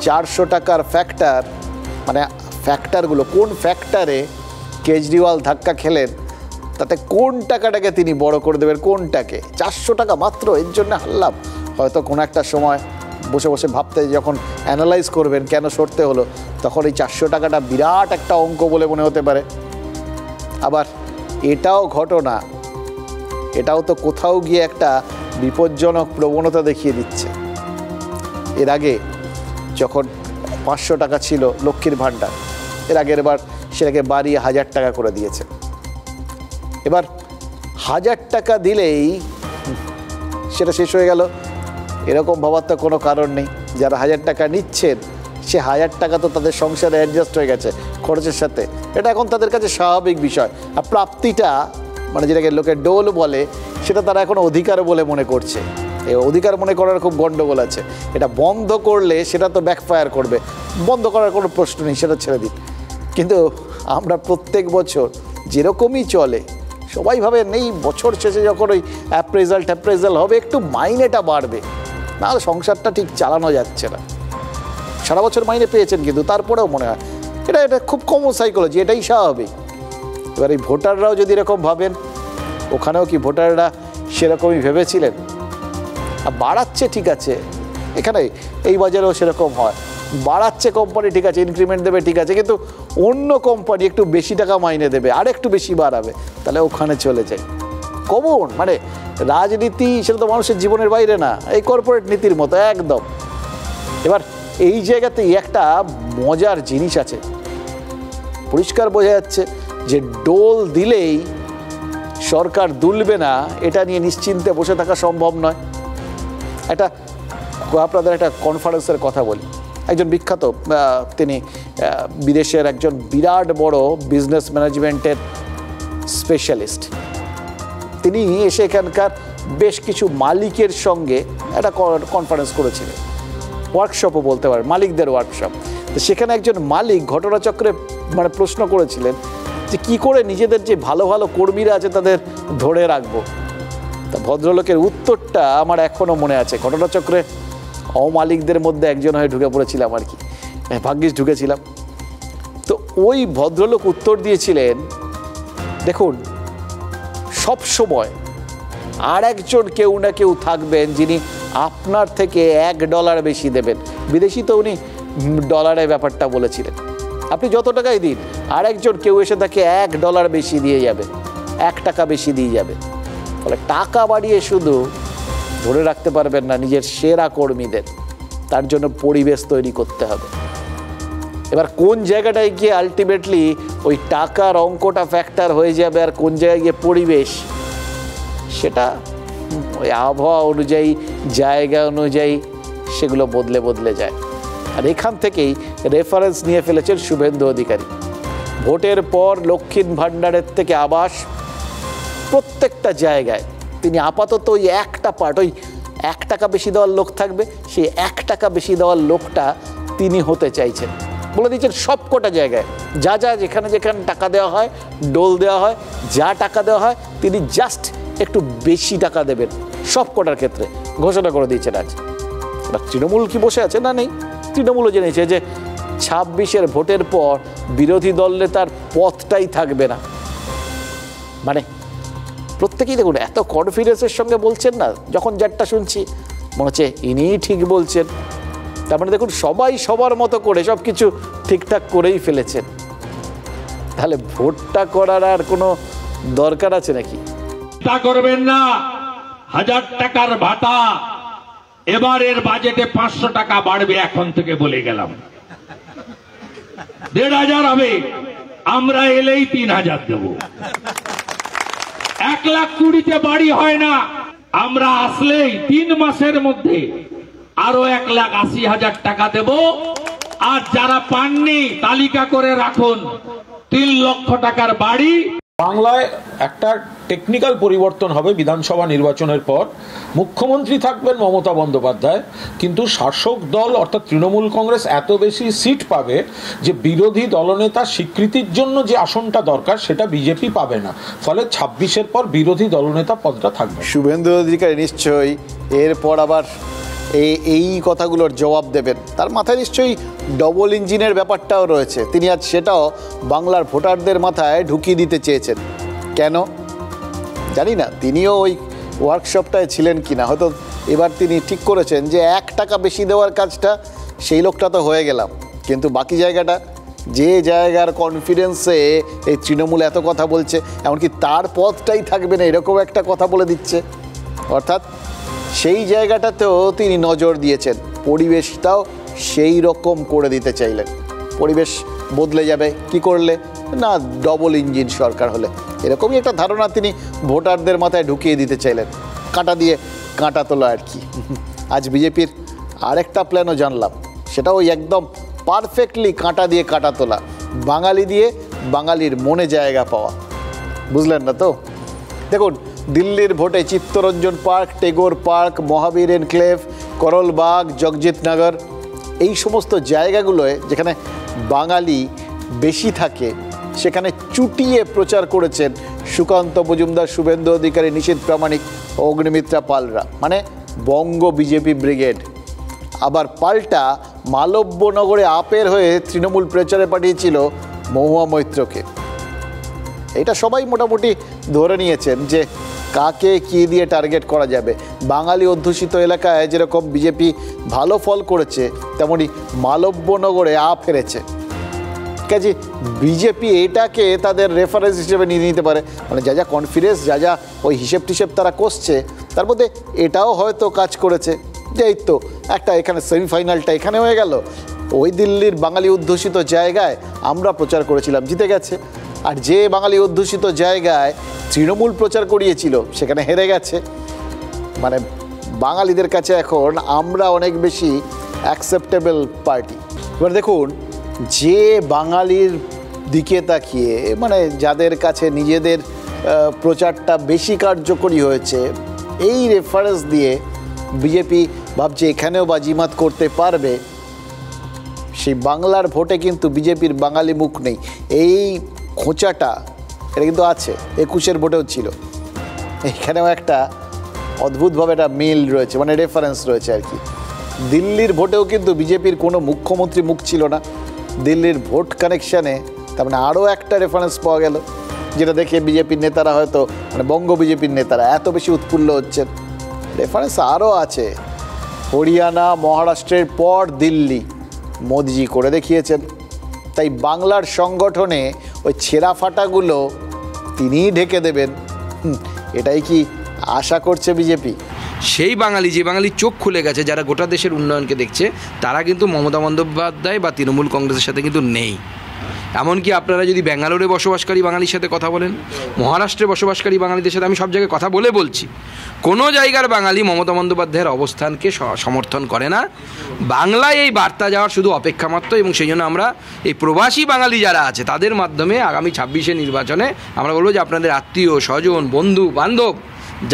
400 টাকার ফ্যাক্টর, মানে ফ্যাক্টরগুলো, কোন ফ্যাক্টরে কেজরিওয়াল ধাক্কা খেলেন, তাতে কোন টাকাটাকে তিনি বড় করে দেবেন, কোনটাকে। 400 টাকা মাত্র, এর জন্য হারলাম। হয়তো কোনো একটা সময় বসে বসে ভাবতে, যখন অ্যানালাইজ করবেন কেন সরতে হলো, তখন এই 400 টাকাটা বিরাট একটা অঙ্ক বলে মনে হতে পারে। আবার এটাও ঘটনা, এটাও তো কোথাও গিয়ে একটা বিপজ্জনক প্রবণতা দেখিয়ে দিচ্ছে। এর আগে যখন 500 টাকা ছিল লক্ষ্মীর ভাণ্ডার, এর আগের বার সেটাকে বাড়িয়ে 1000 টাকা করে দিয়েছে। এবার 1000 টাকা দিলেই সেটা শেষ হয়ে গেল, এরকম ভাবার তো কোনো কারণ নেই। যারা 1000 টাকা নিচ্ছেন, সে 1000 টাকা তো তাদের সংসারে অ্যাডজাস্ট হয়ে গেছে খরচের সাথে, এটা এখন তাদের কাছে স্বাভাবিক বিষয়। আর প্রাপ্তিটা, মানে যেটাকে লোকে ডোল বলে, সেটা তারা এখন অধিকার বলে মনে করছে। এই অধিকার মনে করার খুব গণ্ডগোল আছে। এটা বন্ধ করলে সেটা তো ব্যাকফায়ার করবে, বন্ধ করার কোনো প্রশ্ন নেই, সেটা ছেড়ে দিন। কিন্তু আমরা প্রত্যেক বছর যেরকমই চলে, সবাই ভাবে নেই বছর শেষে যখন ওই অ্যাপ্রেজাল হবে, একটু মাইনেটা বাড়বে, নাহলে সংসারটা ঠিক চালানো যাচ্ছে না। সারা বছর মাইনে পেয়েছেন, কিন্তু তারপরেও মনে হয় এটা খুব কমন সাইকোলজি, এটাই স্বাভাবিক। এবার এই ভোটাররাও যদি এরকম ভাবেন, ওখানেও কি ভোটাররা সেরকমই ভেবেছিলেন? আর বাড়াচ্ছে ঠিক আছে, এখানে এই বাজারেও সেরকম হয়, বাড়াচ্ছে কোম্পানি ঠিক আছে, ইনক্রিমেন্ট দেবে ঠিক আছে, কিন্তু অন্য কোম্পানি একটু বেশি টাকা মাইনে দেবে, আর একটু বেশি বাড়াবে, তাহলে ওখানে চলে যায়। কমন, মানে রাজনীতি সেটা তো মানুষের জীবনের বাইরে না, এই কর্পোরেট নীতির মতো একদম। এবার এই জায়গাতেই একটা মজার জিনিস আছে, পরিষ্কার বোঝা যাচ্ছে যে ডোল দিলেই সরকার দুলবে না, এটা নিয়ে নিশ্চিন্তে বসে থাকা সম্ভব নয়। আপনাদের একটা কনফারেন্সের কথা বলি। একজন বিখ্যাত, তিনি বিদেশের একজন বিরাট বড় বিজনেস ম্যানেজমেন্টের স্পেশালিস্ট, তিনি এসে এখানকার বেশ কিছু মালিকের সঙ্গে একটা কনফারেন্স করেছিলেন, ওয়ার্কশপও বলতে পারেন, মালিকদের ওয়ার্কশপ। তো সেখানে একজন মালিক ঘটনাচক্রে মানে প্রশ্ন করেছিলেন যে কী করে নিজেদের যে ভালো ভালো কর্মীরা আছে তাদের ধরে রাখবো। তা ভদ্রলোকের উত্তরটা আমার এখনও মনে আছে। ঘটনাচক্রে অমালিকদের মধ্যে একজন হয়ে ঢুকে পড়েছিলাম আর কি, ভাগ্যিস ঢুকেছিলাম। তো ওই ভদ্রলোক উত্তর দিয়েছিলেন, দেখুন সব সময় আর একজন কেউ না কেউ থাকবেন যিনি আপনার থেকে $1 বেশি দেবেন। বিদেশি তো উনি ডলারে ব্যাপারটা বলেছিলেন, আপনি যত টাকাই দিন আর একজন কেউ এসে তাকে $1 বেশি দিয়ে যাবে, 1 টাকা বেশি দিয়ে যাবে। ফলে টাকা বাড়িয়ে শুধু ধরে রাখতে পারবেন না নিজের সেরা কর্মীদের, তার জন্য পরিবেশ তৈরি করতে হবে। এবার কোন জায়গাটায় গিয়ে আলটিমেটলি ওই টাকার অঙ্কটা ফ্যাক্টর হয়ে যাবে আর কোন জায়গায় গিয়ে পরিবেশ, সেটা ওই আবহাওয়া অনুযায়ী, জায়গা অনুযায়ী সেগুলো বদলে বদলে যায়। আর এখান থেকেই রেফারেন্স নিয়ে ফেলেছেন শুভেন্দু অধিকারী। ভোটের পর লক্ষ্মীর ভাণ্ডারের থেকে আবাস, প্রত্যেকটা জায়গায় তিনি আপাতত ওই একটা পার্ট, ওই 1 টাকা বেশি দেওয়ার লোক থাকবে, সেই 1 টাকা বেশি দেওয়ার লোকটা তিনি হতে চাইছেন। বলে দিচ্ছেন সব কটা জায়গায় যা যা যেখানে যেখানে টাকা দেওয়া হয়, ডোল দেওয়া হয়, যা টাকা দেওয়া হয়, তিনি জাস্ট একটু বেশি টাকা দেবেন সব কটার ক্ষেত্রে, ঘোষণা করে দিয়েছেন আজ। এবার তৃণমূল কি বসে আছে? না, নেই। তৃণমূলও জেনেছে যে 26-এর ভোটের পর বিরোধী দল নেতার পথটাই থাকবে না। মানে প্রত্যেকেই দেখুন এত কনফিডেন্সের সঙ্গে বলছেন না, যখন যারটা শুনছি মনে হচ্ছে ইনিই ঠিক বলছেন। তার মানে দেখুন সবাই সবার মতো করে সব কিছু ঠিকঠাক করেই ফেলেছেন। তাহলে ভোটটা করার আর কোনো দরকার আছে নাকি? তা করবেন না, 1000 টাকার ভাতা এবারের বাজেটে 500 টাকা বাড়বে, এখন থেকে বলে গেলাম। 1500 হবে, আমরা এলেই 3000 দেব। 1,20,000-তে বাড়ি হয় না, আমরা আসলেই 3 মাসের মধ্যে আরো 1,80,000 টাকা দেব। আর যারা পাননি তালিকা করে রাখুন, 3 লক্ষ টাকার বাড়ি। বাংলায় একটা টেকনিক্যাল পরিবর্তন হবে বিধানসভা নির্বাচনের পর। মুখ্যমন্ত্রী থাকবেন মমতা বন্দ্যোপাধ্যায়, কিন্তু শাসক দল অর্থাৎ তৃণমূল কংগ্রেস এত বেশি সিট পাবে যে বিরোধী দলনেতা স্বীকৃতির জন্য যে আসনটা দরকার সেটা বিজেপি পাবে না। ফলে 26-এর পর বিরোধী দলনেতা পদটা থাকবে। শুভেন্দু অধিকারী নিশ্চয়ই এরপর আবার এই কথাগুলোর জবাব দেবেন। তার মাথায় নিশ্চয়ই ডবল ইঞ্জিনের ব্যাপারটাও রয়েছে। তিনি আজ সেটাও বাংলার ভোটারদের মাথায় ঢুকিয়ে দিতে চেয়েছেন। কেন জানি না, তিনিও ওই ওয়ার্কশপটায় ছিলেন কিনা। হয়তো এবার তিনি ঠিক করেছেন যে 1 টাকা বেশি দেওয়ার কাজটা সেই লোকটা তো হয়ে গেলাম, কিন্তু বাকি জায়গাটা, যে জায়গার কনফিডেন্সে এই তৃণমূল এত কথা বলছে, এমনকি তার পথটাই থাকবে না এরকম একটা কথা বলে দিচ্ছে। অর্থাৎ সেই জায়গাটাতেও তিনি নজর দিয়েছেন, পরিবেশটাও সেই রকম করে দিতে চাইলেন। পরিবেশ বদলে যাবে কি করলে? না, ডবল ইঞ্জিন সরকার হলে। এরকমই একটা ধারণা তিনি ভোটারদের মাথায় ঢুকিয়ে দিতে চাইলেন, কাঁটা দিয়ে কাঁটা তোলা আর কি। আজ বিজেপির আরেকটা প্ল্যানও জানলাম, সেটা ওই একদম পারফেক্টলি কাঁটা দিয়ে কাঁটা তোলা, বাঙালি দিয়ে বাঙালির মনে জায়গা পাওয়া। বুঝলেন না তো? দেখুন, দিল্লির ভোটে চিত্তরঞ্জন পার্ক, টেগোর পার্ক, মহাবীর এনক্লেভ, করলবাগ, জগজিৎনগর, এই সমস্ত জায়গাগুলোয় যেখানে বাঙালি বেশি থাকে সেখানে চুটিয়ে প্রচার করেছেন সুকান্ত মজুমদার, শুভেন্দু অধিকারী, নিশীথ প্রামাণিক, অগ্নিমিত্রা পালরা, মানে বঙ্গ বিজেপি ব্রিগেড। আবার পাল্টা মালব্যনগরে আপের হয়ে তৃণমূল প্রচারে পাঠিয়েছিল মহুয়া মৈত্রকে। এটা সবাই মোটামুটি ধরে নিয়েছেন যে কাকে কী দিয়ে টার্গেট করা যাবে। বাঙালি অধ্যুষিত এলাকায় যেরকম বিজেপি ভালো ফল করেছে, তেমনি মালব্যনগরে আপ হেরেছে। কাজে বিজেপি এটাকে তাদের রেফারেন্স হিসেবে নিয়ে নিতে পারে, মানে যা যা কনফিডেন্স, যা যা ওই হিসেব টিসেব তারা কষছে, তার মধ্যে এটাও হয়তো কাজ করেছে যে এই তো একটা এখানে সেমিফাইনালটা এখানে হয়ে গেল, ওই দিল্লির বাঙালি অধ্যুষিত জায়গায় আমরা প্রচার করেছিলাম, জিতে গেছে। আর যে বাঙালি অধ্যুষিত জায়গায় তৃণমূল প্রচার করিয়েছিল সেখানে হেরে গেছে। মানে বাঙালিদের কাছে এখন আমরা অনেক বেশি অ্যাকসেপ্টেবল পার্টি। এবার দেখুন, যে বাঙালির দিকে তাকিয়ে, মানে যাদের কাছে নিজেদের প্রচারটা বেশি কার্যকরী হয়েছে, এই রেফারেন্স দিয়ে বিজেপি ভাবছে এখানেও বাজিমাত করতে পারবে। সেই বাংলার ভোটে কিন্তু বিজেপির বাঙালি মুখ নেই, এই খোঁচাটা এটা কিন্তু আছে। 21-এর ভোটেও ছিল, এখানেও একটা অদ্ভুতভাবে একটা মিল রয়েছে, মানে রেফারেন্স রয়েছে আর কি। দিল্লির ভোটেও কিন্তু বিজেপির কোনো মুখ্যমন্ত্রী মুখ ছিল না, দিল্লির ভোট কানেকশানে তার মানে আরও একটা রেফারেন্স পাওয়া গেল, যেটা দেখে বিজেপির নেতারা হয়তো, মানে বঙ্গ বিজেপির নেতারা এত বেশি উৎফুল্ল হচ্ছেন। রেফারেন্স আরও আছে, হরিয়ানা, মহারাষ্ট্রের পর দিল্লি মোদিজি করে দেখিয়েছেন। তাই বাংলার সংগঠনে ওই ছেঁড়া ফাটাগুলো তিনিই ঢেকে দেবেন, এটাই কি আশা করছে বিজেপি? সেই বাঙালি, যে বাঙালি চোখ খুলে গেছে, যারা গোটা দেশের উন্নয়নকে দেখছে, তারা কিন্তু মমতা বন্দ্যোপাধ্যায় বা তৃণমূল কংগ্রেসের সাথে কিন্তু নেই। এমনকি আপনারা যদি ব্যাঙ্গালোরে বসবাসকারী বাঙালির সাথে কথা বলেন, মহারাষ্ট্রে বসবাসকারী বাঙালিদের সাথে, আমি সব জায়গায় কথা বলছি, কোনো জায়গার বাঙালি মমতা বন্দ্যোপাধ্যায়ের অবস্থানকে সমর্থন করে না। বাংলায় এই বার্তা যাওয়ার শুধু অপেক্ষা মাত্র, এবং সেই জন্য আমরা এই প্রবাসী বাঙালি যারা আছে তাদের মাধ্যমে আগামী 26-এর নির্বাচনে আমরা বলবো যে আপনাদের আত্মীয় স্বজন, বন্ধু বান্ধব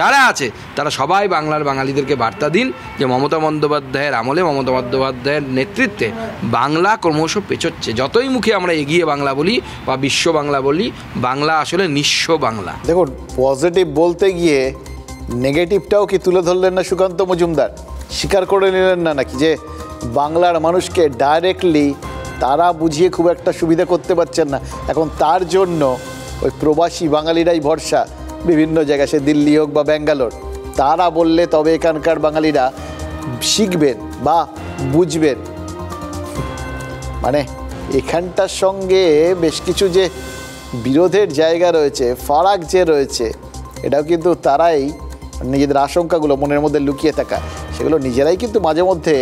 যারা আছে তারা সবাই বাংলার বাঙালিদেরকে বার্তা দিন যে মমতা বন্দ্যোপাধ্যায়ের আমলে, মমতা বন্দ্যোপাধ্যায়ের নেতৃত্বে বাংলা ক্রমশ পেছোচ্ছে। যতই মুখে আমরা এগিয়ে বাংলা বলি বা বিশ্ব বাংলা বলি, বাংলা আসলে নিঃস্ব বাংলা। দেখুন, পজিটিভ বলতে গিয়ে নেগেটিভটাও কি তুলে ধরলেন না সুকান্ত মজুমদার? স্বীকার করে নিলেন না নাকি যে বাংলার মানুষকে ডাইরেক্টলি তারা বুঝিয়ে খুব একটা সুবিধা করতে পারছেন না, এখন তার জন্য ওই প্রবাসী বাঙালিরাই ভরসা। বিভিন্ন জায়গায়, সে দিল্লি হোক বা ব্যাঙ্গালোর, তারা বললে তবে এখানকার বাঙালিরা শিখবেন বা বুঝবেন। মানে এখানটার সঙ্গে বেশ কিছু যে বিরোধের জায়গা রয়েছে, ফারাক যে রয়েছে, এটাও কিন্তু তারাই নিজেদের আশঙ্কাগুলো মনের মধ্যে লুকিয়ে থাকা, সেগুলো নিজেরাই কিন্তু মাঝে মধ্যে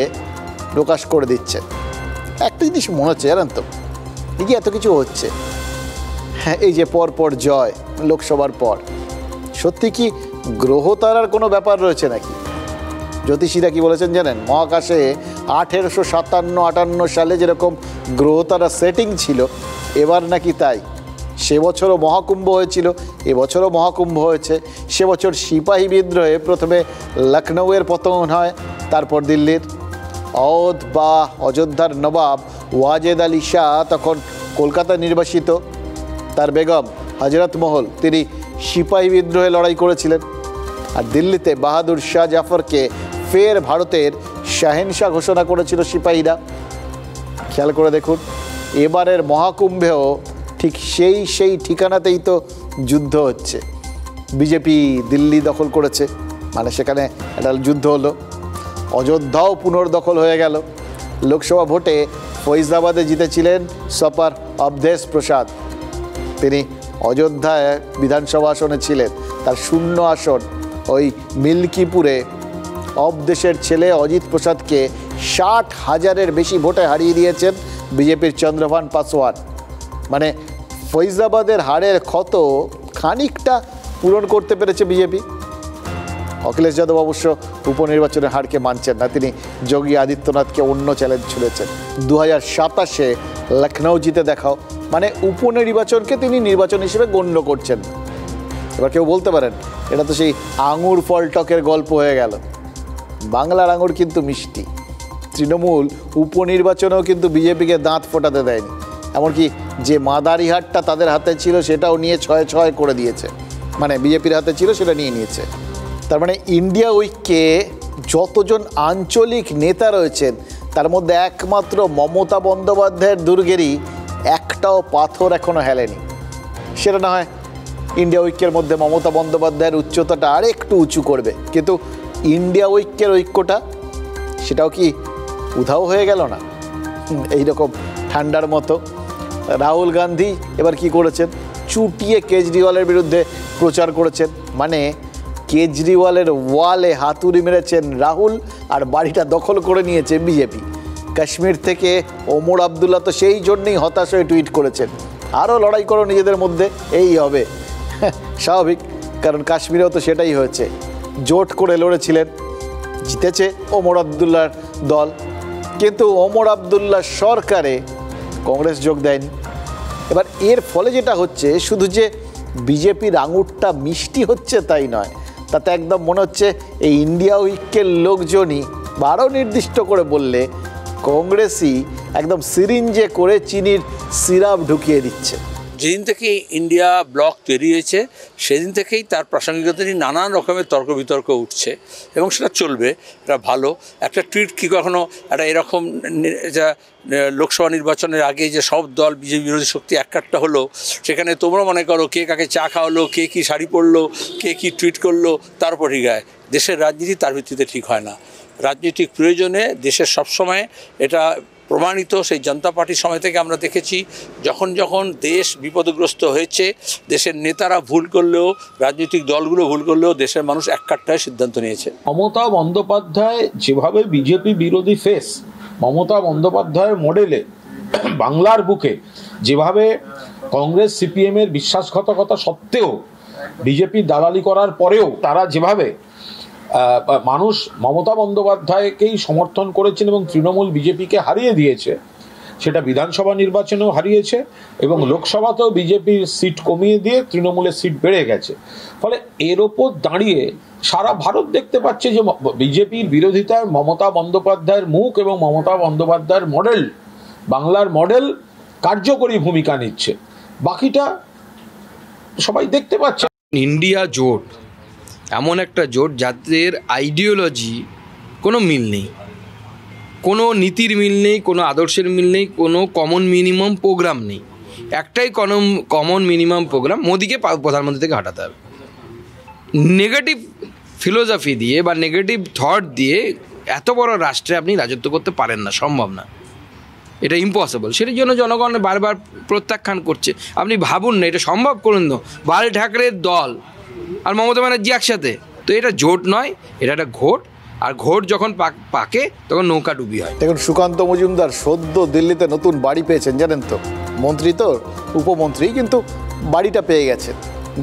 প্রকাশ করে দিচ্ছে। একটা জিনিস মনে হচ্ছে, জানেন তো, এই যে এত কিছু হচ্ছে, হ্যাঁ, এই যে পরপর জয় লোকসভার পর, সত্যি কি গ্রহতারার কোনো ব্যাপার রয়েছে নাকি? জ্যোতিষীরা কি বলেছেন জানেন? মহাকাশে 1857-58 সালে যেরকম গ্রহতারা সেটিং ছিল, এবার নাকি তাই। সে বছরও মহাকুম্ভ হয়েছিল, এবছরও মহাকুম্ভ হয়েছে। সে বছর সিপাহী বিদ্রোহে প্রথমে লখনৌয়ের পতন হয়, তারপর দিল্লির। অওধ বা অযোধ্যার নবাব ওয়াজেদ আলী শাহ তখন কলকাতা নির্বাসিত, তার বেগম হজরত মহল তিনি সিপাহী বিদ্রোহে লড়াই করেছিলেন। আর দিল্লিতে বাহাদুর শাহ জাফরকে ফের ভারতের শাহেনশাহ ঘোষণা করেছিল সিপাহীরা। খেয়াল করে দেখুন, এবারের মহাকুম্ভেও ঠিক সেই ঠিকানাতেই তো যুদ্ধ হচ্ছে। বিজেপি দিল্লি দখল করেছে, মানে সেখানে একটা যুদ্ধ হলো। অযোধ্যাও পুনর্দখল হয়ে গেল। লোকসভা ভোটে ফৈজাবাদে জিতেছিলেন সপার অবধেশ প্রসাদ, তিনি অযোধ্যায় বিধানসভা আসনে ছিলেন। তার শূন্য আসন ওই মিল্কিপুরে অবধেশের ছেলে অজিত প্রসাদকে 60,000-এর বেশি ভোটে হারিয়ে দিয়েছেন বিজেপির চন্দ্রভান পাসওয়ান। মানে ফৈজাবাদের হারের ক্ষত খানিকটা পূরণ করতে পেরেছে বিজেপি। অখিলেশ যাদব অবশ্য উপনির্বাচনের হারকে মানছেন না, তিনি যোগী আদিত্যনাথকে অন্য চ্যালেঞ্জ ছুড়েছেন। 2027-এ লখনৌ জিতে দেখাও, মানে উপনির্বাচনকে তিনি নির্বাচন হিসেবে গণ্য করছেন। এবার কেউ বলতে পারেন এটা তো সেই আঙুর ফল টকের গল্প হয়ে গেল। বাংলার আঙুর কিন্তু মিষ্টি। তৃণমূল উপনির্বাচনেও কিন্তু বিজেপিকে দাঁত ফোটাতে দেয়নি, এমনকি যে মাদারিহাটটা তাদের হাতে ছিল সেটাও নিয়ে 6-6 করে দিয়েছে, মানে বিজেপির হাতে ছিল সেটা নিয়ে নিয়েছে। তার মানে ইন্ডিয়া উইককে যতজন আঞ্চলিক নেতা রয়েছেন তার মধ্যে একমাত্র মমতা বন্দ্যোপাধ্যায়ের দুর্গেরই একটাও পাথর এখনও হেলেনি। সেটা না হয় ইন্ডিয়া উইকের মধ্যে মমতা বন্দ্যোপাধ্যায়ের উচ্চতাটা আর একটু উঁচু করবে, কিন্তু ইন্ডিয়া উইকের ঐক্যটা সেটাও কি উধাও হয়ে গেল না? এইরকম ঠান্ডার মতো রাহুল গান্ধী এবার কি করেছেন, চুটিয়ে কেজরিওয়ালের বিরুদ্ধে প্রচার করেছেন। মানে কেজরিওয়ালের ওয়ালে হাতুড়ি মেরেছেন রাহুল, আর বাড়িটা দখল করে নিয়েছে বিজেপি। কাশ্মীর থেকে ওমর আবদুল্লা তো সেই জন্যই হতাশ হয়ে টুইট করেছেন, আরও লড়াই করো নিজেদের মধ্যে, এই হবে। স্বাভাবিক, কারণ কাশ্মীরেও তো সেটাই হয়েছে, জোট করে লড়েছিলেন, জিতেছে ওমর আবদুল্লার দল, কিন্তু ওমর আবদুল্লার সরকারে কংগ্রেস যোগ দেয়নি। এবার এর ফলে যেটা হচ্ছে, শুধু যে বিজেপির আঙুরটা মিষ্টি হচ্ছে তাই নয়, তাতে একদম মনে হচ্ছে এই ইন্ডিয়া উইকের লোকজনই, আরও নির্দিষ্ট করে বললে কংগ্রেসই একদম সিরিঞ্জে করে চিনির সিরাপ ঢুকিয়ে দিচ্ছে। যেদিন থেকে ইন্ডিয়া ব্লক তৈরি হয়েছে সেদিন থেকেই তার প্রাসঙ্গিকতা নিয়ে নানান রকমের তর্ক বিতর্ক উঠছে, এবং সেটা চলবে, এটা ভালো। একটা টুইট কি কখনো একটা এরকম যা লোকসভা নির্বাচনের আগে যে সব দল বিজেপি বিরোধী শক্তি একটা হলো, সেখানে তোমরা মনে করো কে কাকে চা খাওয়ালো, কে কী শাড়ি পরলো, কে কী টুইট করলো, তার উপর ঠিক হয়। দেশের রাজনীতি তার ভিত্তিতে ঠিক হয় না। রাজনৈতিক প্রয়োজনে দেশের সবসময় এটা প্রমাণিত। সেই জনতা পার্টির সময় থেকে আমরা দেখেছি, যখন যখন দেশ বিপদগ্রস্ত হয়েছে, দেশের নেতারা ভুল করলেও, রাজনৈতিক দলগুলো ভুল করলেও দেশের মানুষ এককাট্টায় সিদ্ধান্ত নিয়েছে। মমতা বন্দ্যোপাধ্যায় যেভাবে বিজেপি বিরোধী ফেস, মমতা বন্দ্যোপাধ্যায়ের মডেলে বাংলার বুকে যেভাবে কংগ্রেস সিপিএমের বিশ্বাসঘাতকতা সত্ত্বেও বিজেপি দালালি করার পরেও তারা যেভাবে মানুষ মমতা বন্দ্যোপাধ্যায়কেই সমর্থন করেছেন এবং তৃণমূল বিজেপিকে হারিয়ে দিয়েছে, সেটা বিধানসভা নির্বাচনেও হারিয়েছে এবং লোকসভাতেও বিজেপির সিট কমিয়ে দিয়ে তৃণমূলের সিট বেড়ে গেছে। ফলে এর ওপর দাঁড়িয়ে সারা ভারত দেখতে পাচ্ছে যে বিজেপির বিরোধিতায় মমতা বন্দ্যোপাধ্যায়ের মুখ এবং মমতা বন্দ্যোপাধ্যায়ের মডেল, বাংলার মডেল কার্যকরী ভূমিকা নিচ্ছে। বাকিটা সবাই দেখতে পাচ্ছে। ইন্ডিয়া জোট এমন একটা জোট যাদের আইডিওলজি কোনো মিল নেই, কোনো নীতির মিল নেই, কোনো আদর্শের মিল নেই, কোনো কমন মিনিমাম প্রোগ্রাম নেই। একটাই কমন মিনিমাম প্রোগ্রাম, মোদিকে প্রধানমন্ত্রী থেকে হটাতে হবে। নেগেটিভ ফিলোসফি দিয়ে বা নেগেটিভ থট দিয়ে এত বড় রাষ্ট্রে আপনি রাজত্ব করতে পারেন না, সম্ভব না, এটা ইম্পসিবল। সেটার জন্য জনগণ বারবার প্রত্যাখ্যান করছে। আপনি ভাবুন না, এটা সম্ভব করুন না। বাল ঠাকরের দল আর মমতা ব্যানার্জি একসাথে, তো এটা জোট নয়, এটা একটা ঘোট। আর ঘোট যখন পাকে তখন নৌকা ডুবি হয়। দেখুন, সুকান্ত মজুমদার সদ্য দিল্লিতে নতুন বাড়ি পেয়েছেন, জানেন তো, মন্ত্রী তো উপমন্ত্রী, কিন্তু বাড়িটা পেয়ে গেছেন।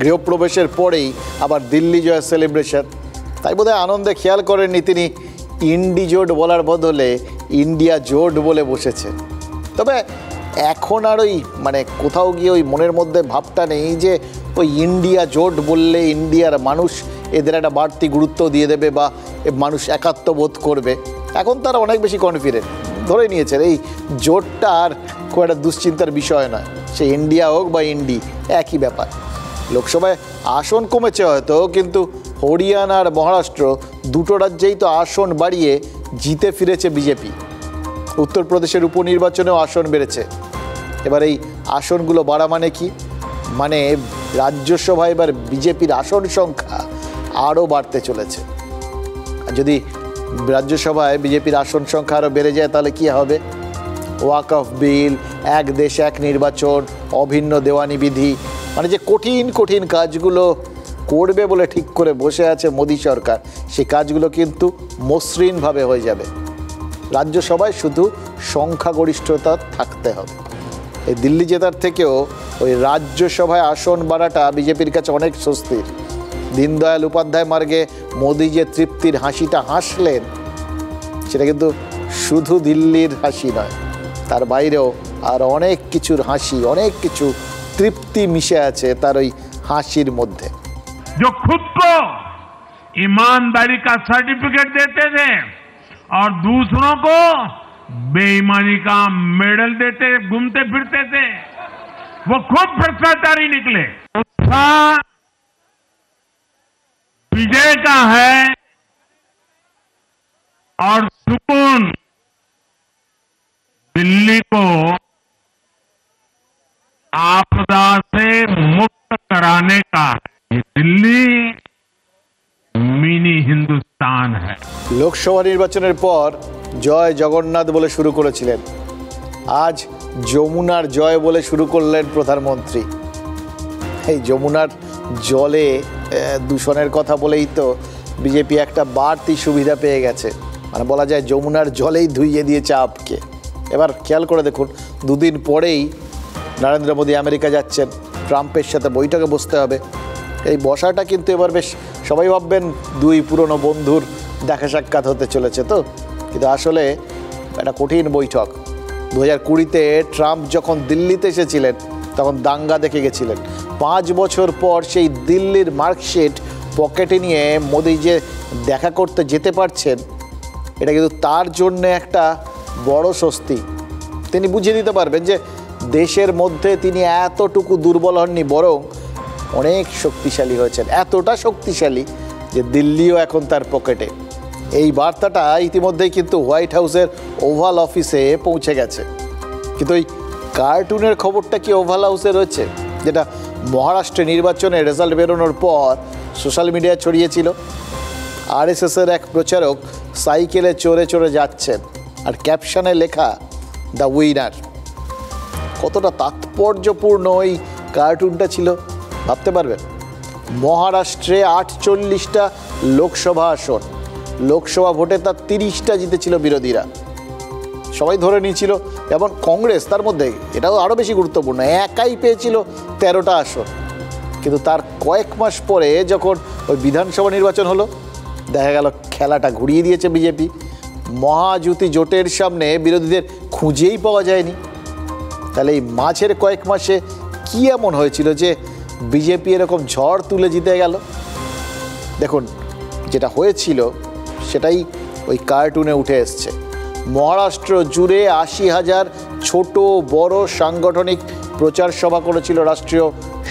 গৃহপ্রবেশের পরেই আবার দিল্লি জয় সেলিব্রেশন, তাই বোধহয় আনন্দে খেয়াল করেননি তিনি ইন্ডি জোট বলার বদলে ইন্ডিয়া জোট বলে বসেছেন। তবে এখন আর ওই মানে কোথাও গিয়ে ওই মনের মধ্যে ভাবটা নেই যে ওই ইন্ডিয়া জোট বললে ইন্ডিয়ার মানুষ এদের একটা বাড়তি গুরুত্ব দিয়ে দেবে বা মানুষ একাত্মবোধ করবে। এখন তারা অনেক বেশি কনফিডেন্ট, ধরে নিয়েছেন এই জোটটা আর খুব একটা দুশ্চিন্তার বিষয় নয়। সে ইন্ডিয়া হোক বা ইন্ডি, একই ব্যাপার। লোকসভায় আসন কমেছে হয়তো, কিন্তু হরিয়ানা আর মহারাষ্ট্র দুটো রাজ্যেই তো আসন বাড়িয়ে জিতে ফিরেছে বিজেপি। উত্তরপ্রদেশের উপনির্বাচনেও আসন বেড়েছে। এবার এই আসনগুলো বাড়া মানে কি? মানে রাজ্যসভায় এবার বিজেপির আসন সংখ্যা আরও বাড়তে চলেছে। আর যদি রাজ্যসভায় বিজেপির আসন সংখ্যা আরও বেড়ে যায় তাহলে কি হবে? ওয়াক অফ বিল, এক দেশ এক নির্বাচন, অভিন্ন দেওয়ানি বিধি, মানে যে কঠিন কঠিন কাজগুলো করবে বলে ঠিক করে বসে আছে মোদী সরকার, সেই কাজগুলো কিন্তু মসৃণভাবে হয়ে যাবে। রাজ্যসভায় শুধু সংখ্যাগরিষ্ঠতা থাকতে হবে। এই দিল্লি জেতার থেকেও ওই রাজ্যসভায় আসন বাড়াটা বিজেপির কাছে অনেক স্বস্তির। দীনদয়াল উপাধ্যায় মার্গে মোদী যে তৃপ্তির হাসিটা হাসলেন, সেটা কিন্তু শুধু দিল্লির হাসি নয়, তার বাইরেও আর অনেক কিছুর হাসি, অনেক কিছু তৃপ্তি মিশে আছে তার ওই হাসির মধ্যে। जो खुद को ईमानदारी का सर्टिफिकेट देते थे और दूसरों को बेईमानी का मेडल देते घूमते फिरते थे, वो खुद भ्रष्टाचारी निकले। उत्साह विजय का है और सुकून दिल्ली को आपदा से मुक्त कराने का है। ये दिल्ली मिनी हिंदुस्तान है। লোকসভা নির্বাচনের পর জয় জগন্নাথ বলে শুরু করেছিলেন, আজ যমুনার জয় বলে শুরু করলেন প্রধানমন্ত্রী। এই যমুনার জলে দূষণের কথা বলেই তো বিজেপি একটা বাড়তি সুবিধা পেয়ে গেছে, মানে বলা যায় যমুনার জলেই ধুইয়ে দিয়েছে আপকে। এবার খেয়াল করে দেখুন, দুদিন পরেই নরেন্দ্র মোদী আমেরিকা যাচ্ছেন, ট্রাম্পের সাথে বৈঠকে বসতে হবে। এই বসাটা কিন্তু এবার বেশ সবাই ভাববেন দুই পুরনো বন্ধুর দেখা সাক্ষাৎ হতে চলেছে, তো কিন্তু আসলে একটা কঠিন বৈঠক। 2020-তে ট্রাম্প যখন দিল্লিতে এসেছিলেন তখন দাঙ্গা দেখে গেছিলেন। 5 বছর পর সেই দিল্লির মার্কশিট পকেটে নিয়ে মোদি যে দেখা করতে যেতে পারছেন, এটা কিন্তু তার জন্য একটা বড় স্বস্তি। তিনি বুঝিয়ে দিতে পারবেন যে দেশের মধ্যে তিনি এতটুকু দুর্বল হননি, বরং অনেক শক্তিশালী হয়েছেন, এতটা শক্তিশালী যে দিল্লিও এখন তার পকেটে। এই বার্তাটা ইতিমধ্যেই কিন্তু হোয়াইট হাউসের ওভাল অফিসে পৌঁছে গেছে। কিন্তু ওই কার্টুনের খবরটা কি ওভাল হাউসে রয়েছে, যেটা মহারাষ্ট্রে নির্বাচনের রেজাল্ট বেরোনোর পর সোশ্যাল মিডিয়ায় ছড়িয়েছিল? আরএসএসের এক প্রচারক সাইকেলে চড়ে চড়ে যাচ্ছেন, আর ক্যাপশনে লেখা দ্য উইনার। কতটা তাৎপর্যপূর্ণ ওই কার্টুনটা ছিল ভাবতে পারবেন। মহারাষ্ট্রে 48টা লোকসভা আসন, লোকসভা ভোটে তার 30টা জিতেছিল বিরোধীরা। সবাই ধরে নিয়েছিল, এবং কংগ্রেস তার মধ্যে, এটাও আরও বেশি গুরুত্বপূর্ণ, একাই পেয়েছিল 13টা আসন। কিন্তু তার কয়েক মাস পরে যখন ওই বিধানসভা নির্বাচন হলো, দেখা গেল খেলাটা ঘুরিয়ে দিয়েছে বিজেপি। মহাজুতি জোটের সামনে বিরোধীদের খুঁজেই পাওয়া যায়নি। তাহলে এই মাঝের কয়েক মাসে কি এমন হয়েছিল যে বিজেপি এরকম ঝড় তুলে জিতে গেল? দেখুন, যেটা হয়েছিল সেটাই ওই কার্টুনে উঠে এসছে। মহারাষ্ট্র জুড়ে 80,000 ছোট বড় সাংগঠনিক প্রচার সভা করেছিল রাষ্ট্রীয়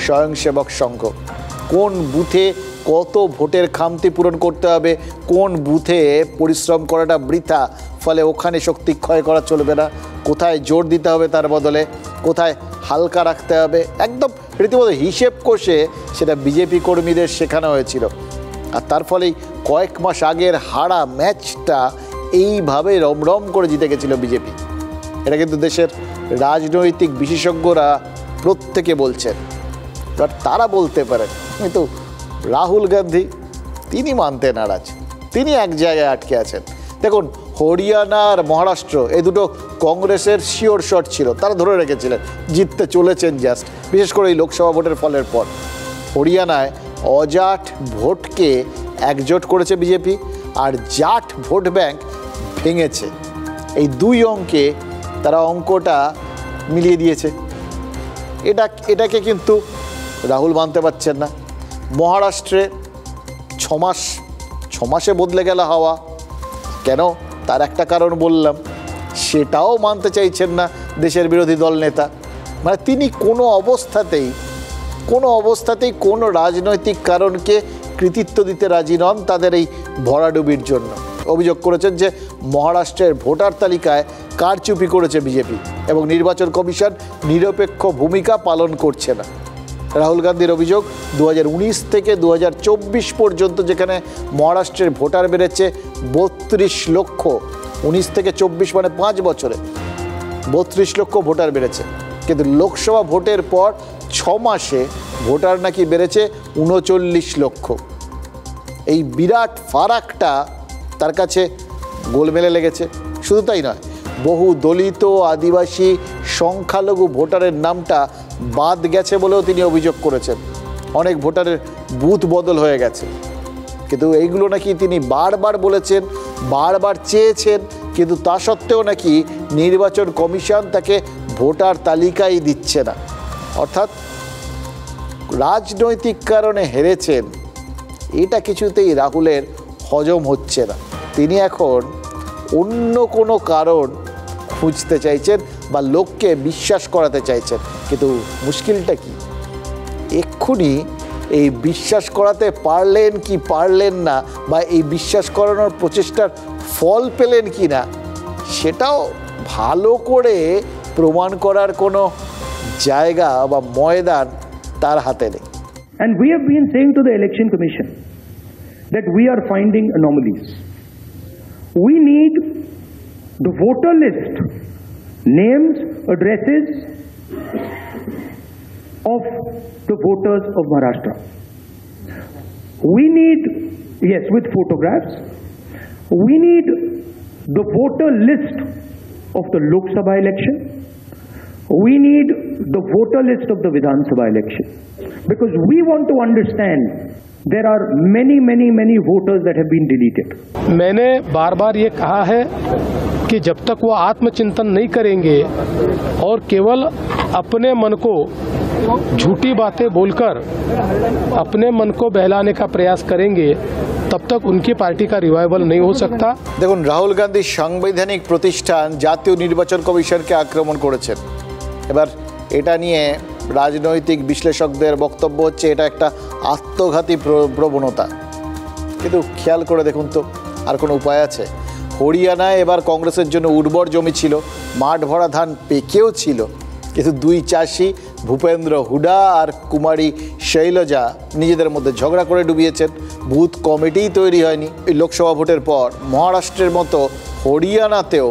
স্বয়ংসেবক সংঘ। কোন বুথে কত ভোটের খামতি পূরণ করতে হবে, কোন বুথে পরিশ্রম করাটা বৃথা, ফলে ওখানে শক্তি ক্ষয় করা চলবে না, কোথায় জোর দিতে হবে তার বদলে, কোথায় হালকা রাখতে হবে, একদম রীতিমতো হিসেব কষে সেটা বিজেপি কর্মীদের শেখানো হয়েছিল। আর তার ফলেই কয়েক মাস আগের হারা ম্যাচটা এইভাবে রমরম করে জিতে গেছিল বিজেপি। এটা কিন্তু দেশের রাজনৈতিক বিশেষজ্ঞরা প্রত্যেকে বলছেন। এবার তারা বলতে পারেন, কিন্তু রাহুল গান্ধী তিনি মানতে নারাজ, তিনি এক জায়গায় আটকে আছেন। দেখুন, হরিয়ানা আর মহারাষ্ট্র এই দুটো কংগ্রেসের শিওর শট ছিল, তারা ধরে রেখেছিলেন, জিততে চলেছেন জাস্ট, বিশেষ করে এই লোকসভা ভোটের ফলের পর। হরিয়ানায় অজাট ভোটকে একজোট করেছে বিজেপি, আর জাট ভোট ব্যাংক ভেঙেছে। এই দুই অঙ্কে তারা অঙ্কটা মিলিয়ে দিয়েছে। এটাকে কিন্তু রাহুল মানতে পারছেন না। মহারাষ্ট্রে 6 মাসে বদলে গেল হাওয়া। কেন? তার একটা কারণ বললাম, সেটাও মানতে চাইছেন না দেশের বিরোধী দল নেতা। মানে তিনি কোনো অবস্থাতেই কোনো রাজনৈতিক কারণকে কৃতিত্ব দিতে রাজি নন তাদের এই ভরাডুবির জন্য। অভিযোগ করেছেন যে মহারাষ্ট্রের ভোটার তালিকায় কারচুপি করেছে বিজেপি এবং নির্বাচন কমিশন নিরপেক্ষ ভূমিকা পালন করছে না। রাহুল গান্ধীর অভিযোগ 2019 থেকে 2024 পর্যন্ত যেখানে মহারাষ্ট্রের ভোটার বেড়েছে 32 লক্ষ, 19 থেকে 24 মানে 5 বছরে 32 লক্ষ ভোটার বেড়েছে, কিন্তু লোকসভা ভোটের পর 6 মাসে ভোটার নাকি বেড়েছে 39 লক্ষ। এই বিরাট ফারাকটা তার কাছে গোলমেলে লেগেছে। শুধু তাই নয়, বহু দলিত, আদিবাসী, সংখ্যালঘু ভোটারের নামটা বাদ গেছে বলেও তিনি অভিযোগ করেছেন। অনেক ভোটারের বুথ বদল হয়ে গেছে, কিন্তু এইগুলো নাকি তিনি বারবার বলেছেন, বারবার চেয়েছেন, কিন্তু তা সত্ত্বেও নাকি নির্বাচন কমিশন তাকে ভোটার তালিকাই দিচ্ছে না। অর্থাৎ রাজনৈতিক কারণে হেরেছেন, এটা কিছুতেই রাহুলের হজম হচ্ছে না। তিনি এখন অন্য কোনো কারণ খুঁজতে চাইছেন বা লোককে বিশ্বাস করাতে চাইছেন, কিন্তু মুশকিলটা কি, এক্ষুনি এই বিশ্বাস করাতে পারলেন কি পারলেন না, বা এই বিশ্বাস করানোর প্রচেষ্টার ফল পেলেন কি না, সেটাও ভালো করে প্রমাণ করার কোনো জায়গা বা ময়দান তার হাতে নেই। And we have been saying to the Election Commission that we are finding anomalies. We need the voter list, names, addresses of the voters of Maharashtra. We need, yes, with photographs. We need the voter list of the Lok Sabha election. We need the voter list of the Vidhan Sabha election. Because we want to understand there are many voters that have been deleted. मैंने बार बार ये कहा है कि जब तक वो आत्मचिंतन नहीं करेंगे और केवल अपने मन को झूठी बातें बोलकर अपने मन को बहलाने का प्रयास करेंगे तब तक उनकी पार्टी का रिवाइवल नहीं हो सकता। দেখুন, রাহুল গান্ধী সাংবিধানিক প্রতিষ্ঠান জাতীয় নির্বাচন কমিশনকে আক্রমণ করেছেন। এবার এটা নিয়ে রাজনৈতিক বিশ্লেষকদের বক্তব্য হচ্ছে এটা একটা আত্মঘাতী প্রবণতা। কিন্তু খেয়াল করে দেখুন তো, আর কোনো উপায় আছে? হরিয়ানায় এবার কংগ্রেসের জন্য উর্বর জমি ছিল, মাঠ ভরা ধান পেকেও ছিল, কিন্তু দুই চাষি ভূপেন্দ্র হুডা আর কুমারী শৈলজা নিজেদের মধ্যে ঝগড়া করে ডুবিয়েছেন। বুথ কমিটিই তৈরি হয়নি। এই লোকসভা ভোটের পর মহারাষ্ট্রের মতো হরিয়ানাতেও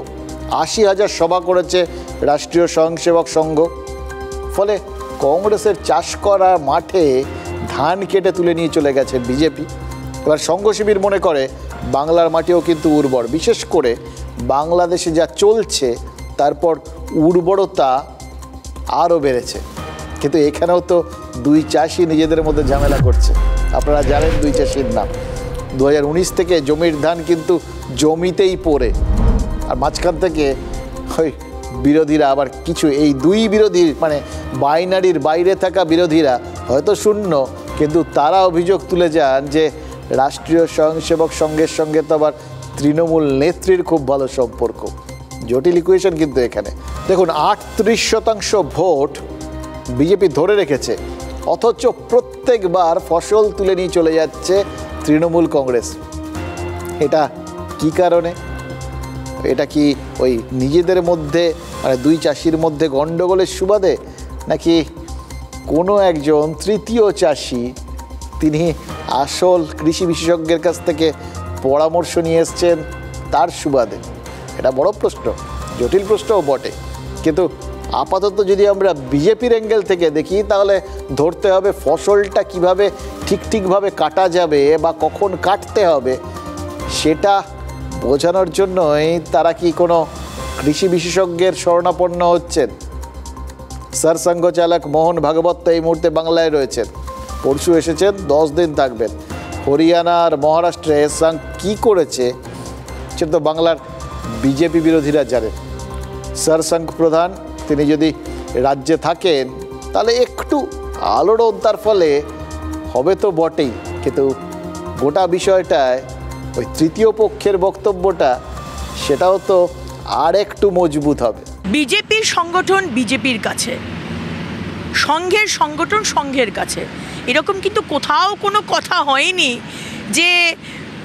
80,000 সভা করেছে রাষ্ট্রীয় স্বয়ংসেবক সংঘ। ফলে কংগ্রেসের চাষ করা মাঠে ধান কেটে তুলে নিয়ে চলে গেছেন বিজেপি। এবার সংঘ শিবির মনে করে বাংলার মাটিও কিন্তু উর্বর, বিশেষ করে বাংলাদেশে যা চলছে তারপর উর্বরতা আরও বেড়েছে। কিন্তু এখানেও তো দুই চাষি নিজেদের মধ্যে ঝামেলা করছে। আপনারা জানেন দুই চাষির নাম। 2019 থেকে জমির ধান কিন্তু জমিতেই পড়ে, আর মাঝখান থেকে ওই বিরোধীরা আবার কিছু, এই দুই বিরোধীর মানে বাইনারির বাইরে থাকা বিরোধীরা হয়তো শূন্য, কিন্তু তারা অভিযোগ তুলে যান যে রাষ্ট্রীয় স্বয়ংসেবক সংঘের সঙ্গে তো আবার তৃণমূল নেত্রীর খুব ভালো সম্পর্ক। জটিল ইকুয়েশন কিন্তু এখানে। দেখুন, 38% ভোট বিজেপি ধরে রেখেছে, অথচ প্রত্যেকবার ফসল তুলে নিয়ে চলে যাচ্ছে তৃণমূল কংগ্রেস। এটা কি কারণে? এটা কি ওই নিজেদের মধ্যে মানে দুই চাষির মধ্যে গণ্ডগোলের সুবাদে, নাকি কোনো একজন তৃতীয় চাষি তিনি আসল কৃষি বিশেষজ্ঞের কাছ থেকে পরামর্শ নিয়ে এসছেন তার সুবাদে? এটা বড় প্রশ্ন, জটিল প্রশ্নও বটে। কিন্তু আপাতত যদি আমরা বিজেপির অ্যাঙ্গেল থেকে দেখি, তাহলে ধরতে হবে ফসলটা কিভাবে ঠিকভাবে কাটা যাবে বা কখন কাটতে হবে সেটা বোঝানোর জন্যই তারা কি কোনো কৃষি বিশেষজ্ঞের শরণাপন্ন হচ্ছেন। সরসংঘ চালক মোহন ভাগবত এই মুহূর্তে বাংলায় রয়েছেন, পরশু এসেছেন, 10 দিন থাকবেন। হরিয়ানা আর মহারাষ্ট্রে সংঘ কী করেছে সেটা তো বাংলার বিজেপি বিরোধীরা জানেন। সরসংঘ প্রধান তিনি যদি রাজ্যে থাকেন তাহলে একটু আলোড়ন তার ফলে হবে তো বটেই, কিন্তু গোটা বিষয়টায় ওই তৃতীয় পক্ষের বক্তব্যটা সেটাও তো আর একটু মজবুত হবে। বিজেপির সংগঠন বিজেপির কাছে সংঘের সংগঠন সংঘের কাছে। এরকম কিন্তু কোথাও কোনো কথা হয়নি যে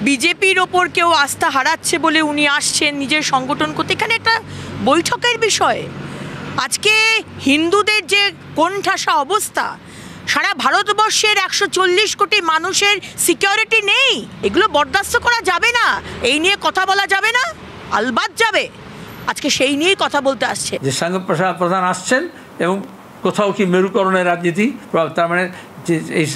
বিজেপির ওপর কেউ আস্থা হারাচ্ছে বলে উনি আসছেন নিজের সংগঠন করতে। এখানে একটা বৈঠকের বিষয়। আজকে হিন্দুদের যে কোণঠাসা অবস্থা, সারা ভারতবর্ষের 140 কোটি মানুষের সিকিউরিটি নেই, এগুলো বরদাস্ত করা যাবে না। এই নিয়ে কথা বলা যাবে না, আলবাত যাবে। আজকে সেই নিয়েই কথা বলতে আসছে যে সংঘ প্রধান আসছেন এবং কোথাও কি মেরুকরণের রাজনীতি, তার মানে যে এই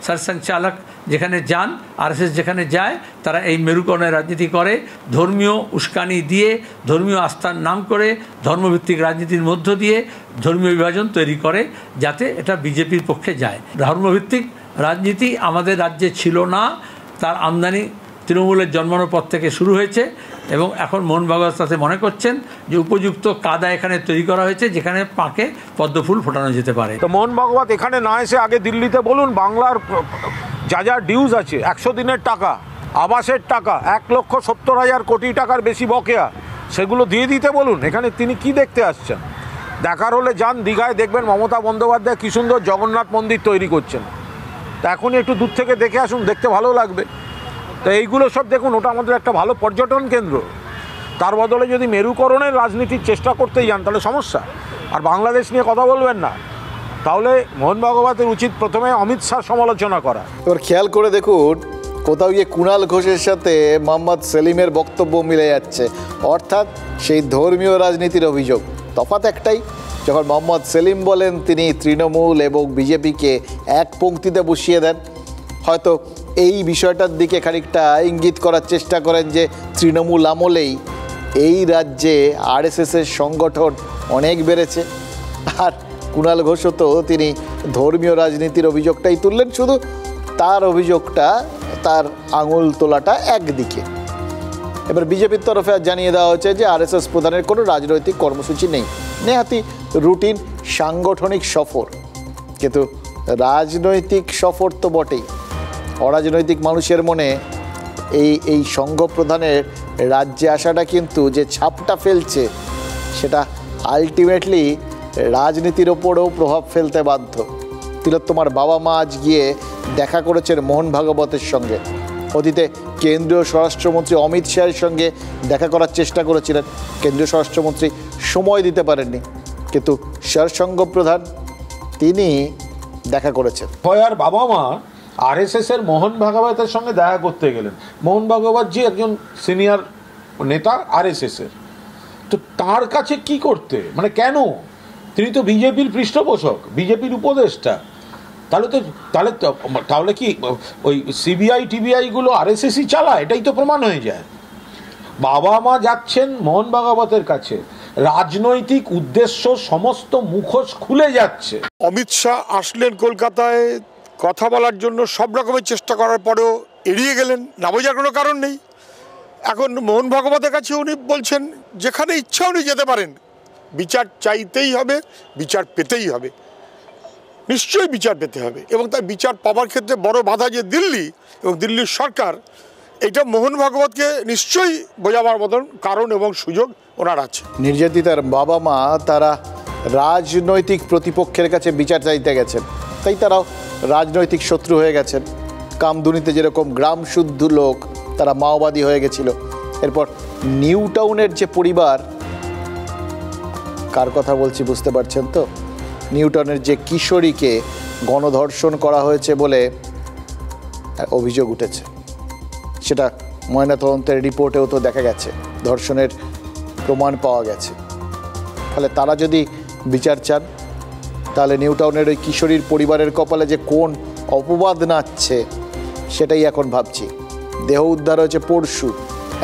সরসংচালক যেখানে যান, আরএসএস যেখানে যায়, তারা এই মেরুকরণের রাজনীতি করে, ধর্মীয় উস্কানি দিয়ে, ধর্মীয় আস্থার নাম করে, ধর্মভিত্তিক রাজনীতির মধ্য দিয়ে ধর্মীয় বিভাজন তৈরি করে, যাতে এটা বিজেপির পক্ষে যায়। ধর্মভিত্তিক রাজনীতি আমাদের রাজ্যে ছিল না, তার আমদানি তৃণমূলের জন্মানোর পর থেকে শুরু হয়েছে এবং এখন মোহন ভাগবত তাতে মনে করছেন যে উপযুক্ত কাদা এখানে তৈরি করা হয়েছে যেখানে পাকে পদ্মফুল ফোটানো যেতে পারে। তো মোহন ভাগবত এখানে না এসে আগে দিল্লিতে বলুন বাংলার যা যা ডিউজ আছে, 100 দিনের টাকা, আবাসের টাকা, 1,70,000 কোটি টাকার বেশি বকেয়া, সেগুলো দিয়ে দিতে বলুন। এখানে তিনি কি দেখতে আসছেন? দেখার হলে যান দীঘায়, দেখবেন মমতা বন্দ্যোপাধ্যায় কী সুন্দর জগন্নাথ মন্দির তৈরি করছেন। তা এখনই একটু দূর থেকে দেখে আসুন, দেখতে ভালো লাগবে। তো এইগুলো সব দেখুন, ওটা আমাদের একটা ভালো পর্যটন কেন্দ্র। তার বদলে যদি মেরুকরণের রাজনীতির চেষ্টা করতেই যান তাহলে সমস্যা। আর বাংলাদেশ নিয়ে কথা বলবেন না, তাহলে মোহন ভাগবতের উচিত প্রথমে অমিত শাহ সমালোচনা করা। এবার খেয়াল করে দেখুন, কোথাও গিয়ে কুণাল ঘোষের সাথে মোহাম্মদ সেলিমের বক্তব্য মিলে যাচ্ছে, অর্থাৎ সেই ধর্মীয় রাজনীতির অভিযোগ। তফাৎ একটাই, যখন মোহাম্মদ সেলিম বলেন তিনি তৃণমূল এবং বিজেপিকে এক পংক্তিতে বসিয়ে দেন, হয়তো এই বিষয়টার দিকে খানিকটা ইঙ্গিত করার চেষ্টা করেন যে তৃণমূল আমলেই এই রাজ্যে আরএসএসের সংগঠন অনেক বেড়েছে। আর কুণাল ঘোষও তো তিনি ধর্মীয় রাজনীতির অভিযোগটাই তুললেন, শুধু তার অভিযোগটা, তার আঙুল তোলাটা একদিকে। এবার বিজেপির তরফে জানিয়ে দেওয়া হয়েছে যে আরএসএস প্রধানের কোনো রাজনৈতিক কর্মসূচি নেই, নেহাতি রুটিন সাংগঠনিক সফর। কিন্তু রাজনৈতিক সফর তো বটেই, অরাজনৈতিক মানুষের মনে এই সংঘ প্রধানের রাজ্যে আসাটা কিন্তু যে ছাপটা ফেলছে, সেটা আলটিমেটলি রাজনীতির ওপরেও প্রভাব ফেলতে বাধ্য। তিলোত্তমার বাবা মা আজ গিয়ে দেখা করেছেন মোহন ভাগবতের সঙ্গে। অতীতে কেন্দ্রীয় স্বরাষ্ট্রমন্ত্রী অমিত শাহের সঙ্গে দেখা করার চেষ্টা করেছিলেন, কেন্দ্রীয় স্বরাষ্ট্রমন্ত্রী সময় দিতে পারেননি, কিন্তু সরসংঘ প্রধান তিনি দেখা করেছেন। ভয়ার বাবা মা আরএসএস এর মোহন ভাগবতের সঙ্গে দেখা করতে গেলেন। মোহন ভাগবত জি একজন সিনিয়র নেতা আরএসএস এর, তো তার কাছে কি করতে, মানে কেন? তিনি তো বিজেপির পৃষ্ঠপোষক, বিজেপির উপদেষ্টা। তাহলে কি ওই সিবিআই টিবিআই গুলো আরএসএসই চালায়? এটাই তো প্রমাণ হয়ে যায়। বাবা মা যাচ্ছেন মোহন ভাগবতের কাছে, রাজনৈতিক উদ্দেশ্য সমস্ত মুখোশ খুলে যাচ্ছে। অমিত শাহ আসলেন কলকাতায় কথা বলার জন্য, সব রকমের চেষ্টা করার পরেও এড়িয়ে গেলেন, না বোঝার কোনো কারণ নেই। এখন মোহন ভাগবতের কাছে উনি বলছেন যেখানে ইচ্ছা উনি যেতে পারেন, বিচার চাইতেই হবে, বিচার পেতেই হবে, নিশ্চয়ই বিচার পেতে হবে। এবং তার বিচার পাওয়ার ক্ষেত্রে বড় বাধা যে দিল্লি এবং দিল্লির সরকার, এটা মোহন ভাগবতকে নিশ্চয়ই বোঝাবার মতন কারণ এবং সুযোগ ওনার আছে। নির্যাতিতার বাবা মা তারা রাজনৈতিক প্রতিপক্ষের কাছে বিচার চাইতে গেছেন, তাই তারাও রাজনৈতিক শত্রু হয়ে গেছেন। কামদুনিতে যেরকম গ্রাম শুদ্ধ লোক তারা মাওবাদী হয়ে গেছিল, এরপর নিউ টাউনের যে পরিবার, কার কথা বলছি বুঝতে পারছেন তো, নিউ টাউনের যে কিশোরীকে গণধর্ষণ করা হয়েছে বলে অভিযোগ উঠেছে, সেটা ময়নাতদন্তের রিপোর্টেও তো দেখা গেছে, ধর্ষণের প্রমাণ পাওয়া গেছে। ফলে তারা যদি বিচার চান, তাহলে নিউ টাউনের ওই কিশোরীর পরিবারের কপালে যে কোন অপবাদ নাচছে সেটাই এখন ভাবছি। দেহ উদ্ধার হয়েছে পরশু,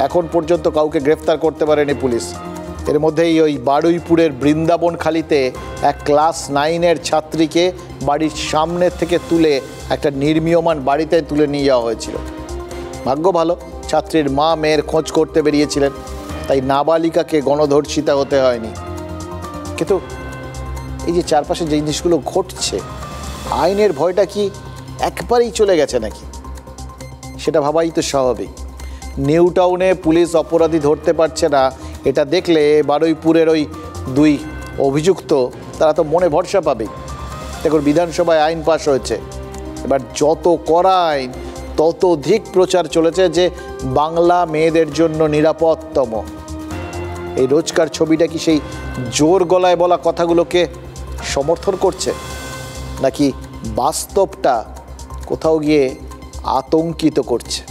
এখন পর্যন্ত কাউকে গ্রেফতার করতে পারেনি পুলিশ। এর মধ্যেই ওই বারুইপুরের বৃন্দাবনখালিতে এক ক্লাস 9-এর ছাত্রীকে বাড়ির সামনে থেকে তুলে একটা নির্মীয়মান বাড়িতে তুলে নিয়ে যাওয়া হয়েছিল। ভাগ্য ভালো, ছাত্রীর মা মেয়ের খোঁজ করতে বেরিয়েছিলেন, তাই নাবালিকাকে গণধর্ষিতা হতে হয়নি। কিন্তু এই যে চারপাশে যে জিনিসগুলো ঘটছে, আইনের ভয়টা কি একবারেই চলে গেছে নাকি? সেটা ভাবাই তো স্বাভাবিক। নিউ টাউনে পুলিশ অপরাধী ধরতে পারছে না, এটা দেখলে বারুইপুরের ওই 2 অভিযুক্ত তারা তো মনে ভরসা পাবে। দেখুন বিধানসভায় আইন পাশ হয়েছে, এবার যত কড়া আইন তত অধিক প্রচার চলেছে যে বাংলা মেয়েদের জন্য নিরাপদতম। এই রোজকার ছবিটা কি সেই জোর গলায় বলা কথাগুলোকে সমর্থন করছে, নাকি বাস্তবটা কোথাও গিয়ে আতঙ্কিত করছে?